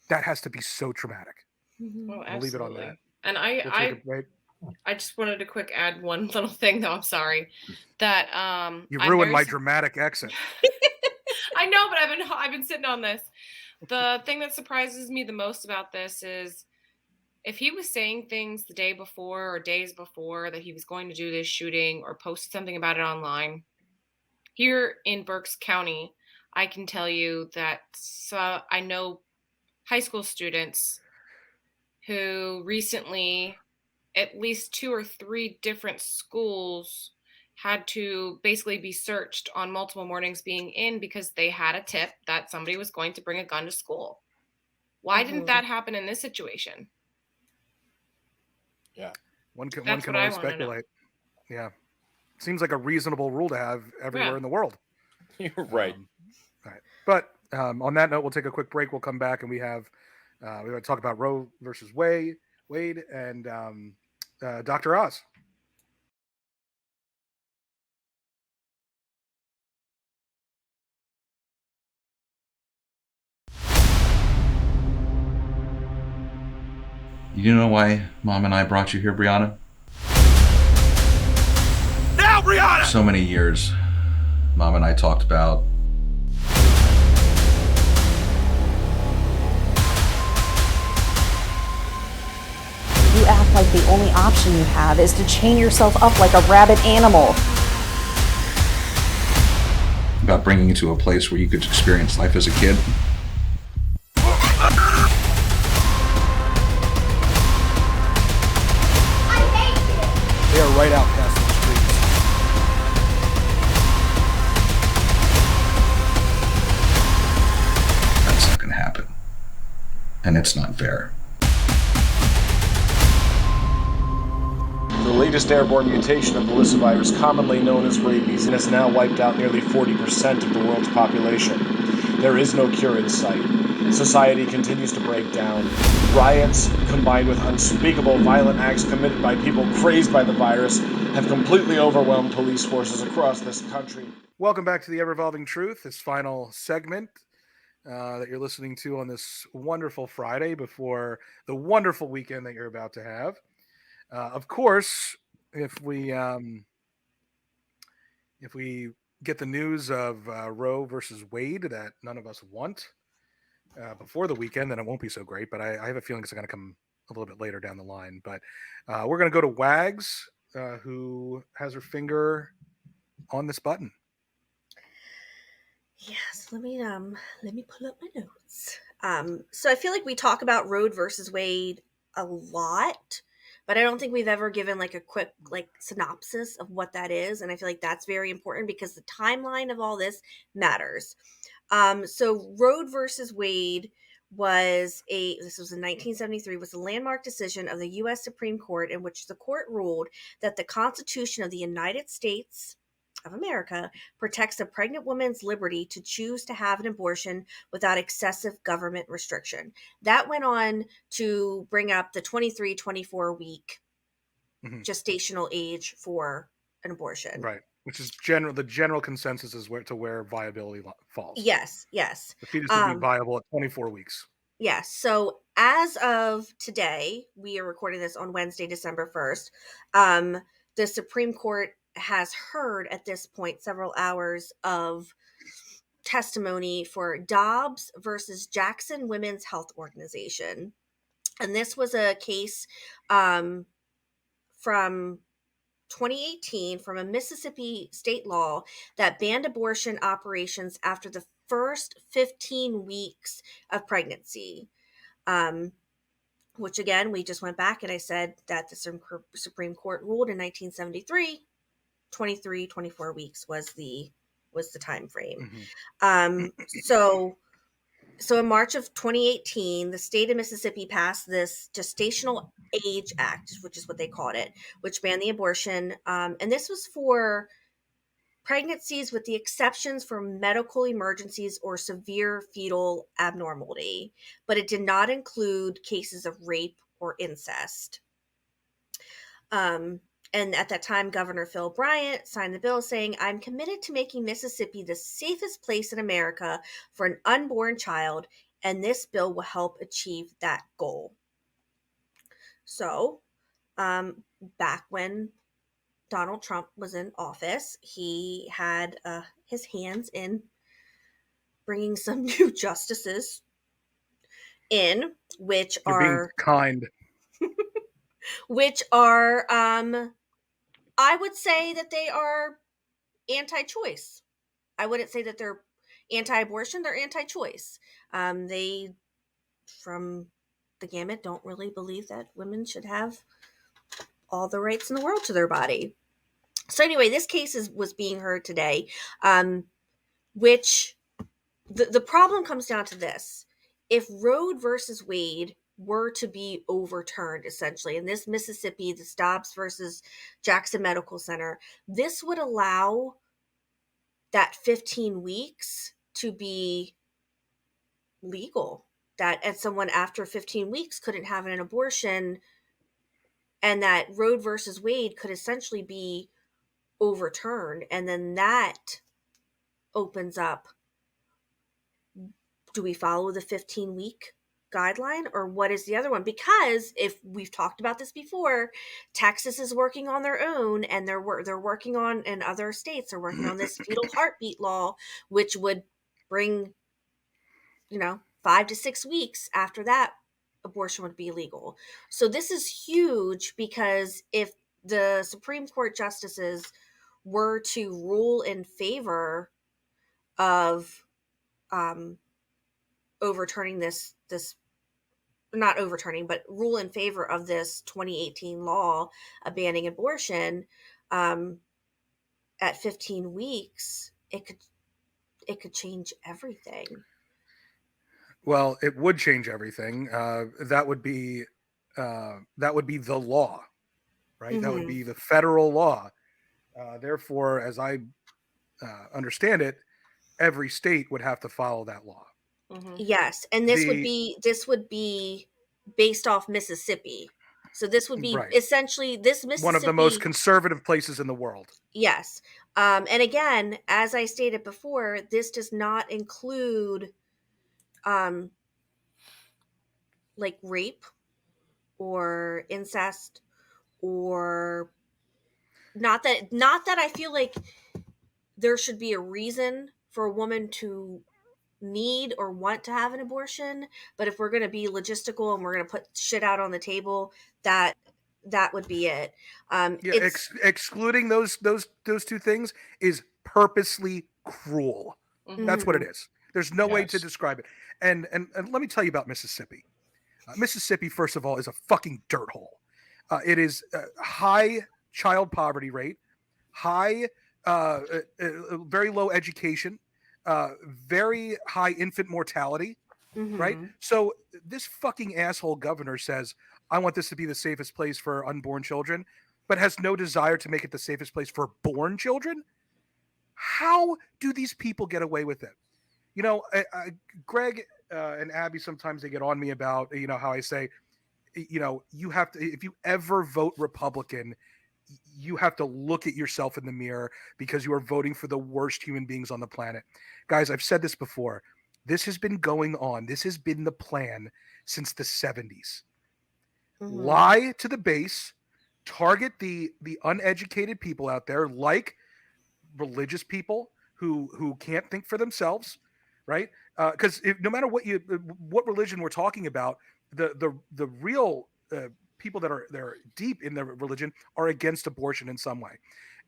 That has to be so traumatic. Well, we'll leave it on that. And I just wanted to quick add one little thing, though. I'm sorry that you ruined my dramatic exit. I know, but I've been sitting on this. The thing that surprises me the most about this is if he was saying things the day before or days before that he was going to do this shooting or posted something about it online. Here in Berks County, I can tell you that I know high school students who recently, at least 2 or 3 different schools had to basically be searched on multiple mornings being in because they had a tip that somebody was going to bring a gun to school. Why didn't that happen in this situation? Yeah. One can only speculate. Yeah. Seems like a reasonable rule to have everywhere in the world. You're right. All right. But on that note, we'll take a quick break. We'll come back and we have we're going to talk about Roe versus Wade and Dr. Oz. You know why Mom and I brought you here, Brianna? Now, Brianna! So many years, Mom and I talked about you act like the only option you have is to chain yourself up like a rabid animal. About bringing you to a place where you could experience life as a kid. They are right out past the streets. That's not going to happen. And it's not fair. The latest airborne mutation of the lyssavirus, commonly known as rabies, has now wiped out nearly 40% of the world's population. There is no cure in sight. Society continues to break down. Riots, combined with unspeakable violent acts committed by people crazed by the virus, have completely overwhelmed police forces across this country. Welcome back to the Ever-Evolving Truth, this final segment that you're listening to on this wonderful Friday before the wonderful weekend that you're about to have. Of course, if we get the news of Roe versus Wade that none of us want before the weekend, then it won't be so great. But I have a feeling it's going to come a little bit later down the line. But we're going to go to Wags, who has her finger on this button. Yes, let me pull up my notes. So I feel like we talk about Roe versus Wade a lot, but I don't think we've ever given like a quick synopsis of what that is. And I feel like that's very important because the timeline of all this matters. So Roe versus Wade this was in 1973, was a landmark decision of the U.S. Supreme Court in which the court ruled that the Constitution of the United States of America protects a pregnant woman's liberty to choose to have an abortion without excessive government restriction. That went on to bring up the 23, 24 week gestational age for an abortion. Right. Which is the general consensus is where viability falls. Yes. The fetus will be viable at 24 weeks. Yes. So as of today, we are recording this on Wednesday, December 1st. The Supreme Court has heard at this point several hours of testimony for Dobbs versus Jackson Women's Health Organization. And this was a case from 2018 from a Mississippi state law that banned abortion operations after the first 15 weeks of pregnancy. Which again, we just went back and I said that the Supreme Court ruled in 1973, 23, 24 weeks was the time frame. So in March of 2018, the state of Mississippi passed this Gestational Age Act, which is what they called it, which banned the abortion. And this was for pregnancies with the exceptions for medical emergencies or severe fetal abnormality, but it did not include cases of rape or incest. And at that time, Governor Phil Bryant signed the bill saying, "I'm committed to making Mississippi the safest place in America for an unborn child, and this bill will help achieve that goal." So, back when Donald Trump was in office, he had his hands in bringing some new justices in, which You're being kind. which are, I would say that they are anti-choice. I wouldn't say that they're anti-abortion. They're anti-choice. They, from the gamut, don't really believe that women should have all the rights in the world to their body. So anyway, this case was being heard today, which the problem comes down to this. If Roe versus Wade were to be overturned, essentially, in this Mississippi, this Dobbs versus Jackson Medical Center, this would allow that 15 weeks to be legal. That someone after 15 weeks couldn't have an abortion, and that Roe versus Wade could essentially be overturned. And then that opens up, do we follow the 15-week guideline, or what is the other one? Because if we've talked about this before, Texas is working on their own, and they're working on, in other states, they're working on this fetal heartbeat law, which would bring, 5 to 6 weeks after that, abortion would be illegal. So this is huge, because if the Supreme Court justices were to rule in favor of overturning this not overturning, but rule in favor of this 2018 law banning abortion, at 15 weeks, it could change everything. Well, it would change everything. That would be the law, right? Mm-hmm. That would be the federal law. Therefore, as I understand it, every state would have to follow that law. Mm-hmm. Yes, and this would be based off Mississippi. So this would be essentially this Mississippi, one of the most conservative places in the world. Yes, and again, as I stated before, this does not include, like rape or incest, or not that I feel like there should be a reason for a woman to need or want to have an abortion, but if we're going to be logistical and we're going to put shit out on the table, that would be it. Excluding those two things is purposely cruel. Mm-hmm. That's what it is. There's no way to describe it. And let me tell you about Mississippi. Mississippi, first of all, is a fucking dirt hole. It is high child poverty rate, high, very low education, very high infant mortality, mm-hmm. right? So this fucking asshole governor says, I want this to be the safest place for unborn children, but has no desire to make it the safest place for born children. How do these people get away with it? Greg and Abby, sometimes they get on me about, how I say, you have to, if you ever vote Republican, you have to look at yourself in the mirror, because you are voting for the worst human beings on the planet. Guys, I've said this before. This has been going on. This has been the plan since the 70s. Mm-hmm. Lie to the base, target the uneducated people out there, like religious people who can't think for themselves, right? Because no matter what religion we're talking about, the real people that are deep in their religion are against abortion in some way.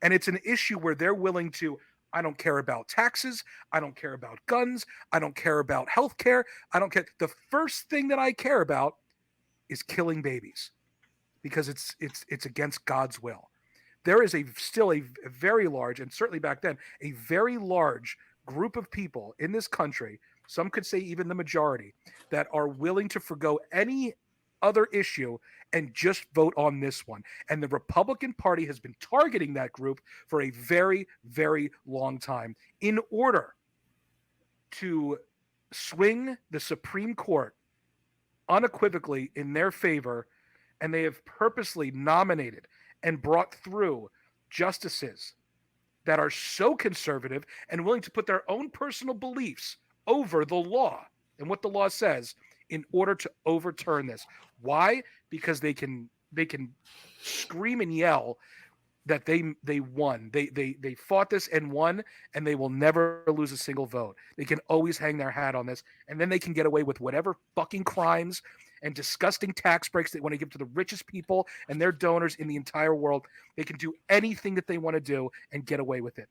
And it's an issue where they're willing to, I don't care about taxes, I don't care about guns, I don't care about healthcare, I don't care. The first thing that I care about is killing babies, because it's against God's will. There is still a very large, and certainly back then, a very large group of people in this country, some could say even the majority, that are willing to forgo any other issue and just vote on this one. And the Republican Party has been targeting that group for a very, very long time in order to swing the Supreme Court unequivocally in their favor. And they have purposely nominated and brought through justices that are so conservative and willing to put their own personal beliefs over the law and what the law says in order to overturn this. Why? Because they can scream and yell that they won. They fought this and won, and they will never lose a single vote. They can always hang their hat on this, and then they can get away with whatever fucking crimes and disgusting tax breaks they want to give to the richest people and their donors in the entire world. They can do anything that they want to do and get away with it.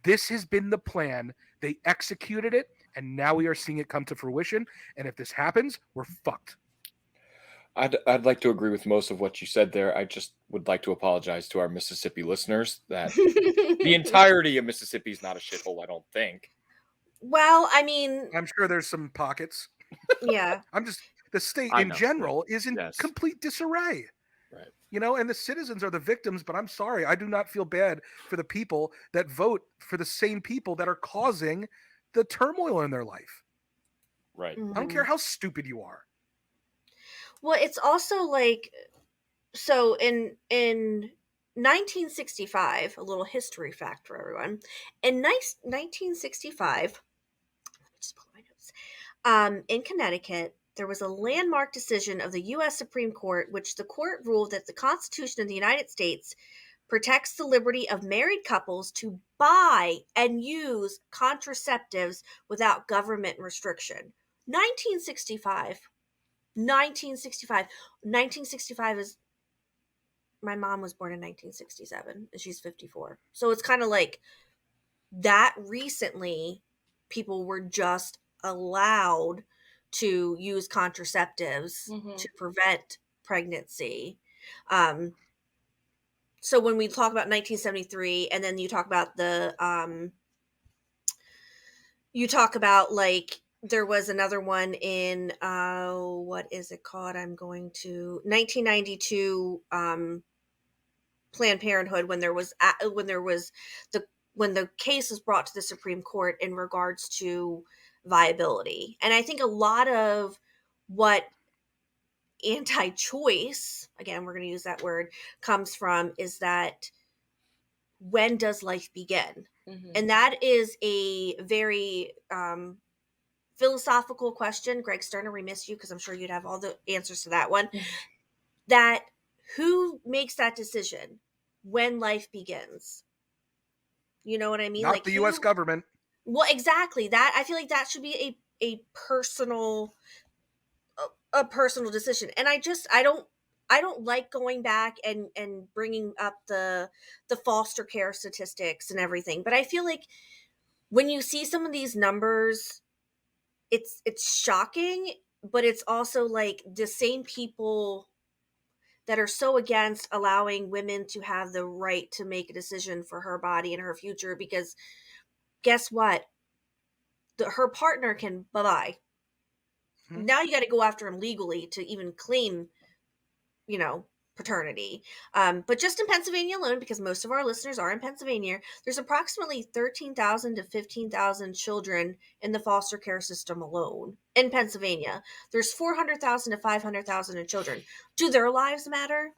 This has been the plan. They executed it, and now we are seeing it come to fruition. And if this happens, we're fucked. I'd like to agree with most of what you said there. I just would like to apologize to our Mississippi listeners that the entirety of Mississippi is not a shithole, I don't think. Well, I mean, I'm sure there's some pockets. Yeah. The state in general is in complete disarray. Right. You know, and the citizens are the victims, but I'm sorry, I do not feel bad for the people that vote for the same people that are causing the turmoil in their life. Right. I don't care how stupid you are. Well, it's also like, so in 1965, a little history fact for everyone. In 1965, let me just pull my notes. In Connecticut, there was a landmark decision of the U.S. Supreme Court, which the court ruled that the Constitution of the United States protects the liberty of married couples to buy and use contraceptives without government restriction. 1965 is, my mom was born in 1967 and she's 54. So it's kind of like that recently people were just allowed to use contraceptives to prevent pregnancy. So when we talk about 1973 and then you talk about like, there was another one in, what is it called? 1992, Planned Parenthood, when the case was brought to the Supreme Court in regards to viability. And I think a lot of what anti-choice, again, we're going to use that word, comes from is that when does life begin? And that is a very, philosophical question. Greg Sterner, we miss you because I'm sure you'd have all the answers to that one. That who makes that decision when life begins? You know what I mean? Not like the U.S. government. Well, exactly. That I feel like that should be a personal decision. And I don't like going back and bringing up the foster care statistics and everything. But I feel like when you see some of these numbers, it's shocking, but it's also like the same people that are so against allowing women to have the right to make a decision for her body and her future, because guess what? Her partner can bye-bye. Now you got to go after him legally to even claim, paternity. But just in Pennsylvania alone, because most of our listeners are in Pennsylvania, there's approximately 13,000 to 15,000 children in the foster care system alone in Pennsylvania. There's 400,000 to 500,000 children. Do their lives matter?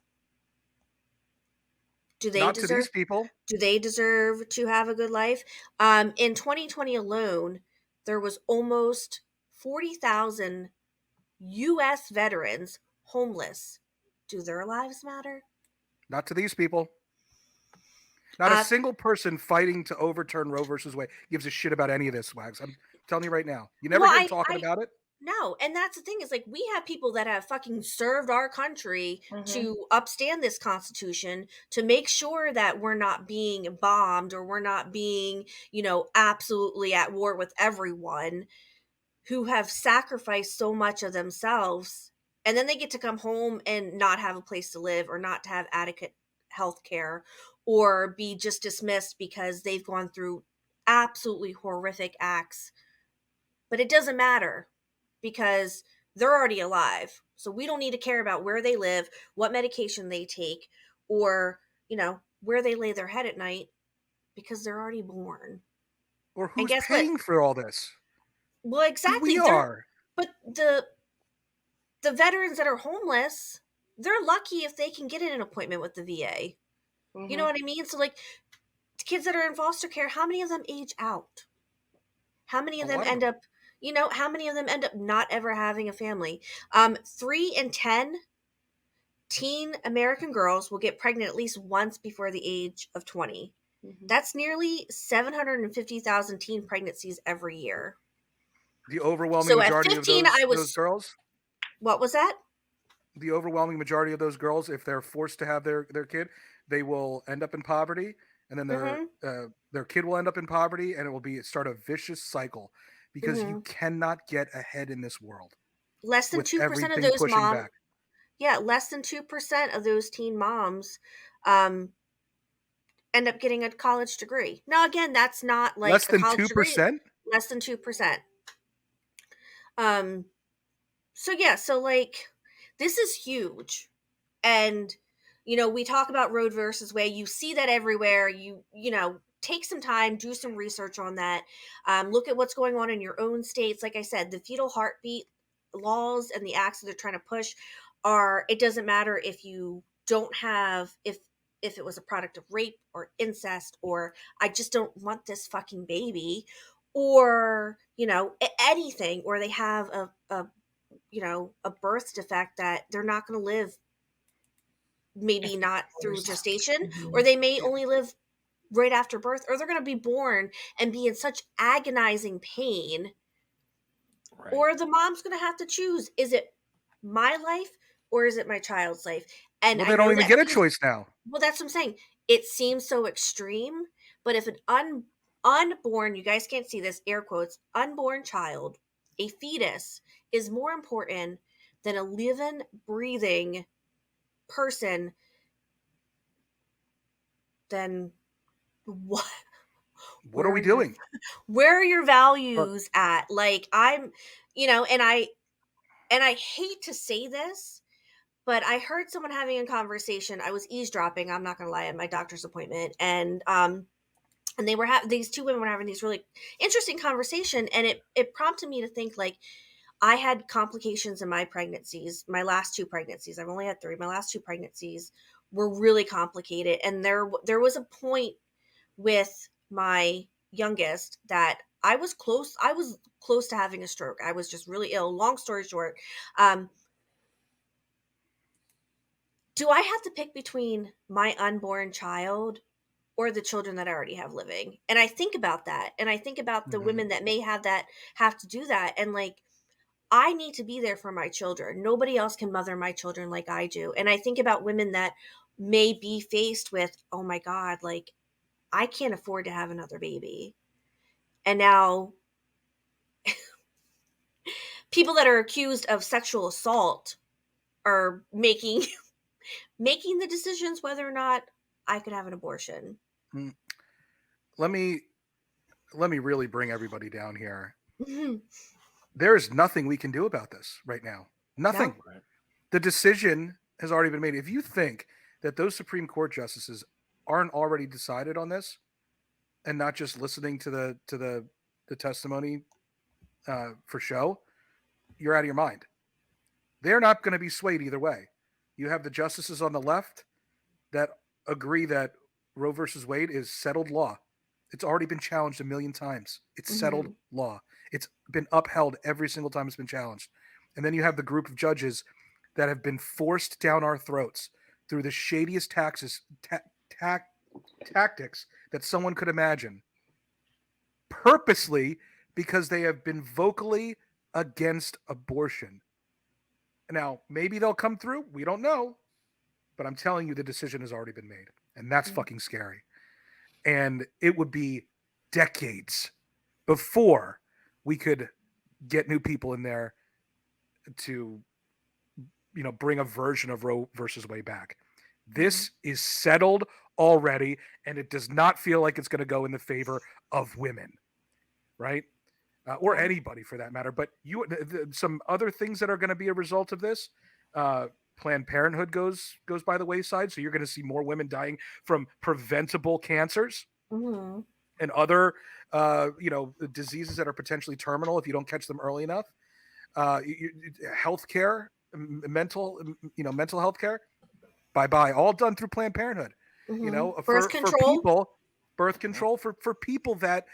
Do they Not to these people. Do they deserve to have a good life? In 2020 alone, there was almost 40,000 U.S. veterans homeless. Do their lives matter? Not to these people. Not a single person fighting to overturn Roe versus Wade gives a shit about any of this, Wags. I'm telling you right now. You never hear talking about it? No, and that's the thing is, like, we have people that have fucking served our country to upstand this Constitution, to make sure that we're not being bombed or we're not being, absolutely at war with everyone, who have sacrificed so much of themselves. And then they get to come home and not have a place to live or not to have adequate health care or be just dismissed because they've gone through absolutely horrific acts. But it doesn't matter because they're already alive. So we don't need to care about where they live, what medication they take, or, where they lay their head at night, because they're already born. Or who's paying for all this? Well, exactly. We are. But the veterans that are homeless, they're lucky if they can get an appointment with the VA. You know what I mean? So like kids that are in foster care, how many of them age out? How many of them end up, how many of them end up not ever having a family? 3 in 10 teen American girls will get pregnant at least once before the age of 20. That's nearly 750,000 teen pregnancies every year. The overwhelming majority of those girls? What was that? The overwhelming majority of those girls, if they're forced to have their kid, they will end up in poverty, and then their kid will end up in poverty, and it will start a vicious cycle because you cannot get ahead in this world. Less than 2% of those moms. Yeah, less than 2% of those teen moms end up getting a college degree. Now, again, that's not like less than 2%. Less than 2%. So yeah, so like this is huge, and we talk about Roe versus Wade. You see that everywhere. You take some time, do some research on that. Look at what's going on in your own states. Like I said, the fetal heartbeat laws and the acts that they're trying to push are. It doesn't matter if you don't have if it was a product of rape or incest, or I just don't want this fucking baby, or anything, or they have a birth defect that they're not going to live, maybe not through gestation, or they may only live right after birth, or they're going to be born and be in such agonizing pain, or the mom's going to have to choose, is it my life or is it my child's life? And they don't even get a choice now. Well, that's what I'm saying. It seems so extreme, but if an unborn, you guys can't see this, air quotes, unborn child, a fetus, is more important than a living, breathing person, then what? What are we doing? Where are your values at? Like I'm, and I hate to say this, but I heard someone having a conversation. I was eavesdropping, I'm not going to lie, at my doctor's appointment. And they were these two women were having these really interesting conversation. And it prompted me to think, like, I had complications in my pregnancies, my last 2 pregnancies. I've only had 3. My last 2 pregnancies were really complicated. And there was a point with my youngest that I was close to having a stroke. I was just really ill. Long story short, do I have to pick between my unborn child or the children that I already have living? And I think about that. And I think about the women that may have to do that. And like, I need to be there for my children. Nobody else can mother my children like I do. And I think about women that may be faced with, oh my God, like, I can't afford to have another baby. And now people that are accused of sexual assault are making the decisions whether or not I could have an abortion. Let me really bring everybody down here. There is nothing we can do about this right now. Nothing. No. The decision has already been made. If you think that those Supreme Court justices aren't already decided on this, and not just listening to the testimony for show, you're out of your mind. They're not going to be swayed either way. You have the justices on the left that agree that Roe versus Wade is settled law. It's already been challenged a million times. It's settled law. It's been upheld every single time it's been challenged. And then you have the group of judges that have been forced down our throats through the shadiest tactics that someone could imagine, purposely, because they have been vocally against abortion. Now, maybe they'll come through. We don't know. But I'm telling you, the decision has already been made. And that's fucking scary. And it would be decades before we could get new people in there to, bring a version of Roe versus Wade back. This is settled already, and it does not feel like it's going to go in the favor of women, right? Or anybody for that matter. But some other things that are going to be a result of this, Planned Parenthood goes by the wayside. So you're going to see more women dying from preventable cancers and other, diseases that are potentially terminal if you don't catch them early enough. Healthcare, mental health care, bye-bye, all done through Planned Parenthood. You know, birth control for people that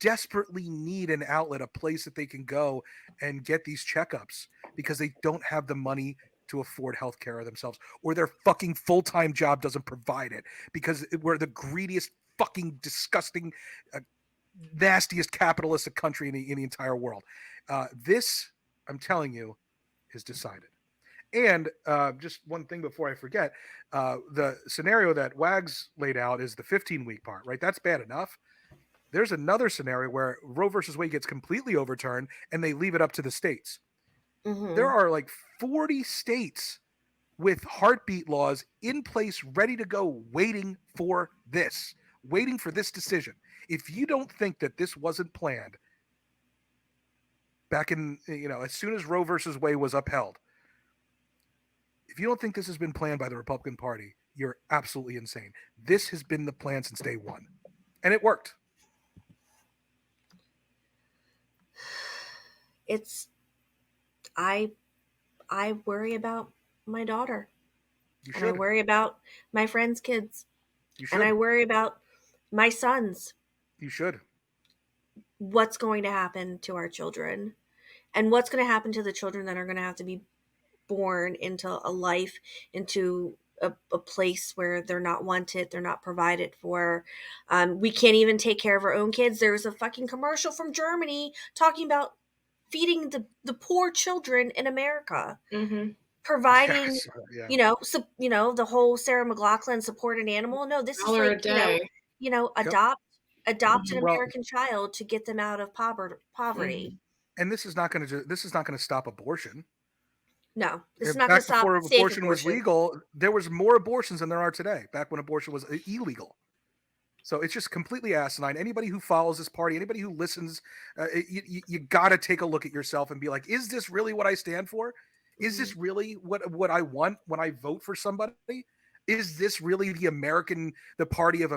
desperately need an outlet, a place that they can go and get these checkups because they don't have the money to afford health care themselves, or their fucking full-time job doesn't provide it, because we're the greediest, fucking disgusting, nastiest capitalistic country in the entire world. This, I'm telling you, is decided. And just one thing before I forget, the scenario that Wags laid out is the 15-week part, right? That's bad enough. There's another scenario where Roe versus Wade gets completely overturned and they leave it up to the states. There are like 40 states with heartbeat laws in place, ready to go, waiting for this decision. If you don't think that this wasn't planned back in, as soon as Roe versus Wade was upheld, if you don't think this has been planned by the Republican Party, you're absolutely insane. This has been the plan since day one, and it worked. I worry about my daughter. You should. And I worry about my friends' kids. You should. And I worry about my sons. You should. What's going to happen to our children? And what's going to happen to the children that are going to have to be born into a life, into a place where they're not wanted, they're not provided for. We can't even take care of our own kids. There's a fucking commercial from Germany talking about feeding the poor children in America, providing, the whole Sarah McLachlan support an animal. No, this is like, adopt an American child to get them out of poverty. And this is not going to stop abortion. No, this is not going to stop. Before abortion was legal, there was more abortions than there are today. Back when abortion was illegal. So it's just completely asinine. Anybody who follows this party, anybody who listens, you got to take a look at yourself and be like, is this really what I stand for? Is this really what I want when I vote for somebody? Is this really the party of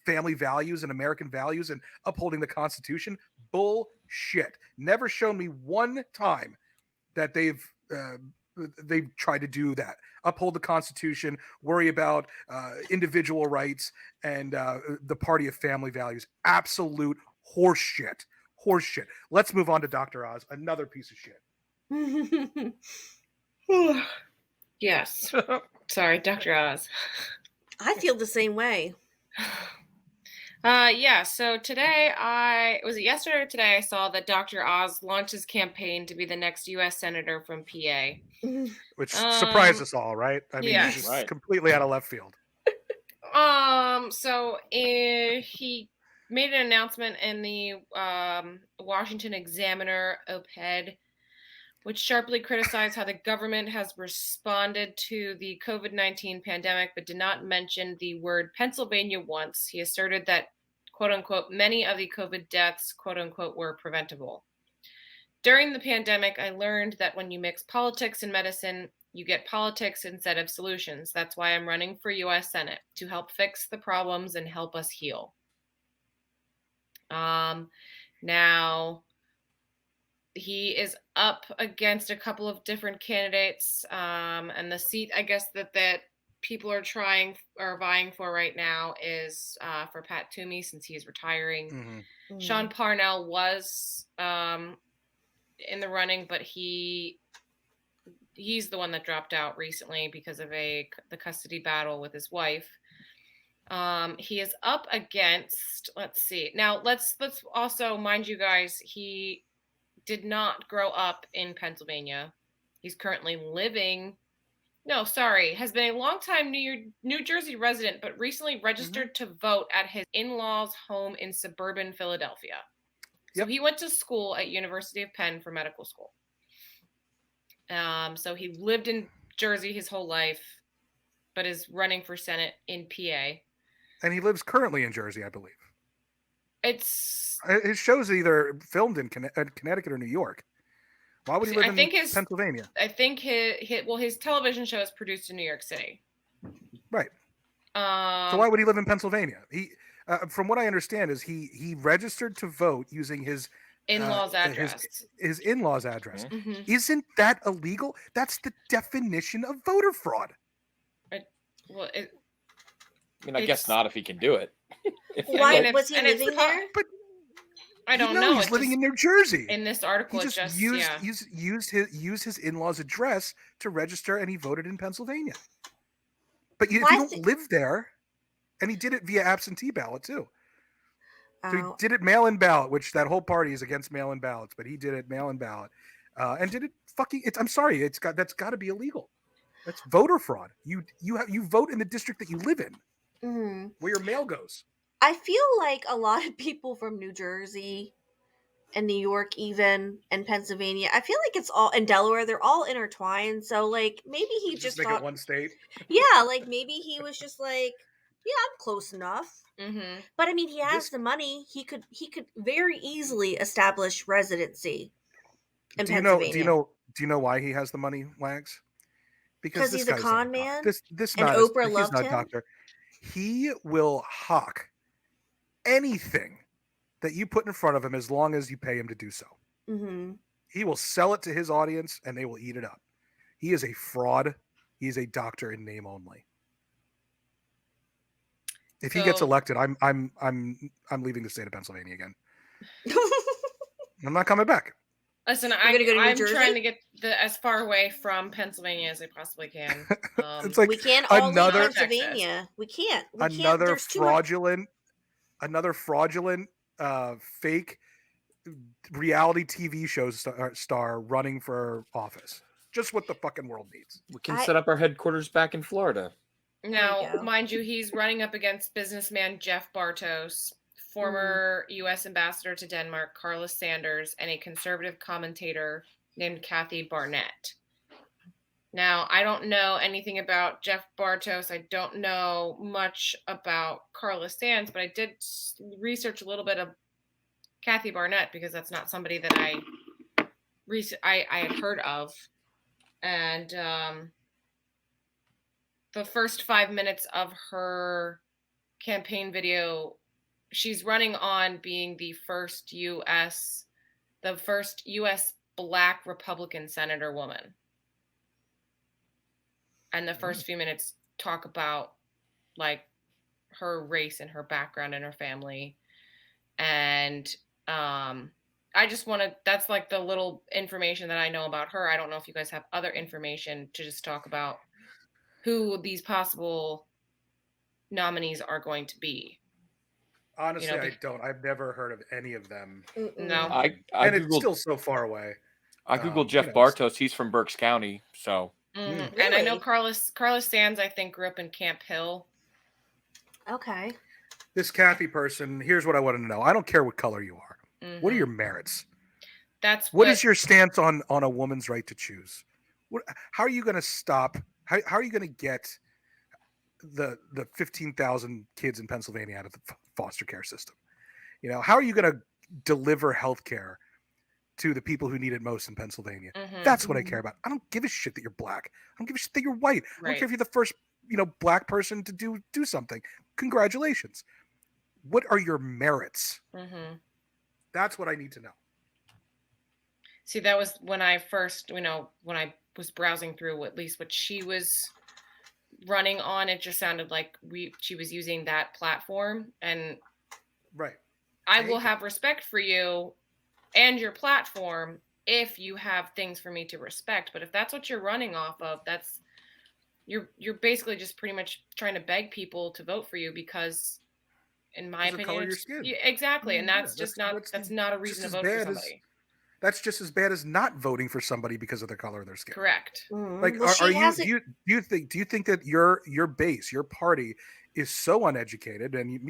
family values and American values and upholding the Constitution? Bullshit. Never shown me one time that they've tried to do that. Uphold the Constitution, worry about individual rights, and the party of family values. Absolute horseshit. Horseshit. Let's move on to Dr. Oz, another piece of shit. Yes. Sorry, Dr. Oz. I feel the same way. So today was it yesterday or today I saw that Dr. Oz launched his campaign to be the next U.S. Senator from PA. Which surprised us all, right? I mean, yes. Just completely out of left field. So he made an announcement in the Washington Examiner op-ed, which sharply criticized how the government has responded to the COVID-19 pandemic, but did not mention the word Pennsylvania once. He asserted that, quote unquote, many of the COVID deaths, quote unquote, were preventable. During the pandemic, I learned that when you mix politics and medicine, you get politics instead of solutions. That's why I'm running for U.S. Senate, to help fix the problems and help us heal. Now, he is up against a couple of different candidates, and the seat, I guess, that people are vying for right now is for Pat Toomey, since he is retiring. Sean Parnell was in the running, but he's the one that dropped out recently because of the custody battle with his wife. He is up against, let's see. Now let's also mind you guys, he did not grow up in Pennsylvania. He's currently has been a longtime New Jersey resident, but recently registered to vote at his in-laws' home in suburban Philadelphia. So he went to school at University of Penn for medical school. So he lived in Jersey his whole life, but is running for Senate in PA. And he lives currently in Jersey, I believe. His show's either filmed in Connecticut or New York. Why would he live in Pennsylvania? I think his television show is produced in New York City. Right. So why would he live in Pennsylvania? He, from what I understand, is he registered to vote using his in-laws address. His in-laws address. Mm-hmm. Isn't that illegal? That's the definition of voter fraud. I mean, I guess not if he can do it. Why was he living there? But I don't know. He's living in New Jersey. In this article, he just used his in-laws' address to register, and he voted in Pennsylvania. But if you don't live there, and he did it via absentee ballot too. So he did it mail-in ballot, which that whole party is against mail-in ballots, but he did it mail-in ballot, and did it fucking. I'm sorry, that's got to be illegal. That's voter fraud. You vote in the district that you live in, where your mail goes. I feel like a lot of people from New Jersey and New York, even, and Pennsylvania, I feel like it's all in Delaware. They're all intertwined. So like maybe he just make thought it one state. Yeah, like maybe he was just like, yeah, I'm close enough. But I mean, he has the money. He could very easily establish residency in Pennsylvania. Do you know why he has the money, Wags? Because he's a con man. This and not Oprah he's loved not him. Doctor. He will hawk anything that you put in front of him as long as you pay him to do so. He will sell it to his audience, and they will eat it up. He is a fraud. He is a doctor in name only. If he gets elected, I'm leaving the state of Pennsylvania again. I'm not coming back. Listen, I'm trying to get as far away from Pennsylvania as I possibly can. It's like we can't all leave Pennsylvania. We can't. Another fraudulent, fake reality TV show star running for office. Just what the fucking world needs. We can set up our headquarters back in Florida. Now, mind you, he's running up against businessman Jeff Bartos, former U.S. ambassador to Denmark, Carlos Sanders, and a conservative commentator named Kathy Barnett. Now, I don't know anything about Jeff Bartos. I don't know much about Carlos Sanders, but I did research a little bit of Kathy Barnett because that's not somebody that I had heard of. And the first 5 minutes of her campaign video, she's running on being the first U.S. Black Republican senator woman. And the first few minutes talk about like her race and her background and her family. And I just want to, that's like the little information that I know about her. I don't know if you guys have other information to just talk about who these possible nominees are going to be. Honestly, I don't. I've never heard of any of them. No. And it's still so far away. I Googled Jeff Bartos. He's from Berks County, so. Really? And I know Carlos Sands, I think, grew up in Camp Hill. Okay. This Kathy person, here's what I want to know. I don't care what color you are. What are your merits? What is your stance on a woman's right to choose? How are you going to stop? How are you going to get the 15,000 kids in Pennsylvania out of the foster care system? You know, how are you going to deliver health care to the people who need it most in Pennsylvania? That's what I care about. I don't give a shit that you're black. I don't give a shit that you're white. I don't care if you're the first, black person to do something. Congratulations. What are your merits? That's what I need to know. See, that was when I first, when I was browsing through at least what she was running on, it just sounded like she was using that platform. And I will have respect for you and your platform if you have things for me to respect. But if that's what you're running off of, you're basically just pretty much trying to beg people to vote for you because, in my opinion, color of your skin. Exactly, and that's not a reason to vote for somebody. That's just as bad as not voting for somebody because of the color of their skin. Correct. Like, do you think that your base, your party, is so uneducated, and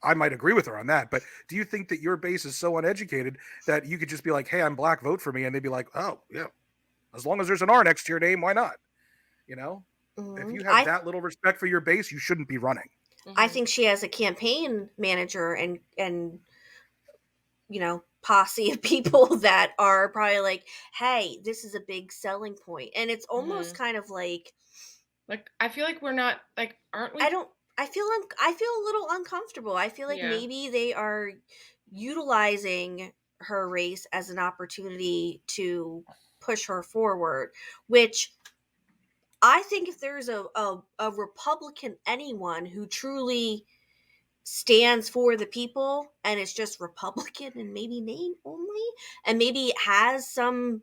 I might agree with her on that, but do you think that your base is so uneducated that you could just be like, hey, I'm black, vote for me, and they'd be like, oh yeah, as long as there's an R next to your name, why not? If you have that little respect for your base, you shouldn't be running. I think she has a campaign manager and posse of people that are probably like, hey, this is a big selling point. And it's almost kind of like I feel like we're not like, aren't we? I feel a little uncomfortable. I feel like maybe they are utilizing her race as an opportunity to push her forward, which I think if there's a Republican anyone who truly stands for the people and it's just Republican and maybe name only, and maybe has some,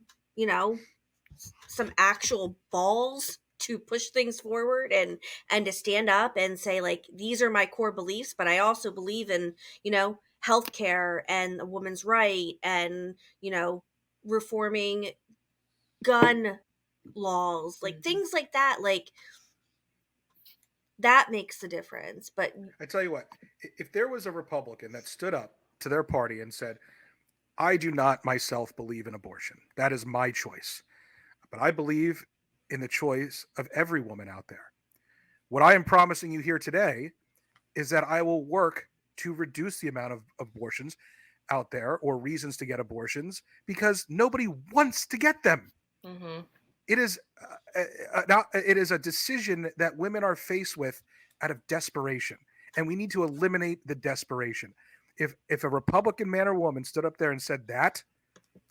some actual balls to push things forward and to stand up and say, like, these are my core beliefs, but I also believe in, healthcare and a woman's right and, reforming gun laws, like things like that, like that makes the difference. But I tell you what, if there was a Republican that stood up to their party and said, I do not myself believe in abortion, that is my choice, but I believe in the choice of every woman out there. What I am promising you here today is that I will work to reduce the amount of abortions out there, or reasons to get abortions, because nobody wants to get them. Mm-hmm. It is a decision that women are faced with out of desperation, and we need to eliminate the desperation. If a Republican man or woman stood up there and said that,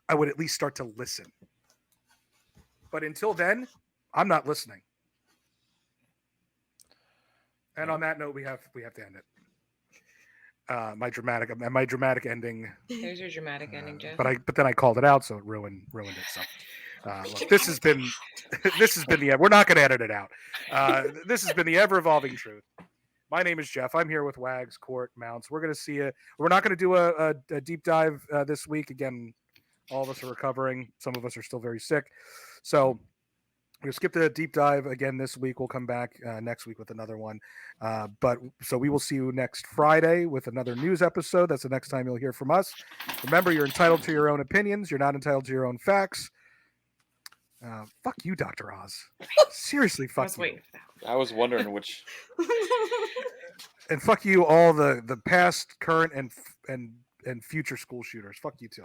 I would at least start to listen. But until then, I'm not listening. And on that note, we have to end it. My dramatic ending. There's your dramatic ending, Jeff. But then I called it out, so it ruined it. So look, this has been the. We're not going to edit it out. This has been the ever evolving truth. My name is Jeff. I'm here with Wags, Court, Mounts. We're going to see it. We're not going to do a deep dive this week. Again, all of us are recovering. Some of us are still very sick. So we'll skip the deep dive again this week. We'll come back next week with another one. So we will see you next Friday with another news episode. That's the next time you'll hear from us. Remember, you're entitled to your own opinions. You're not entitled to your own facts. Fuck you, Dr. Oz. Seriously, fuck you. I was wondering which. And fuck you, all the past, current, and future school shooters. Fuck you too.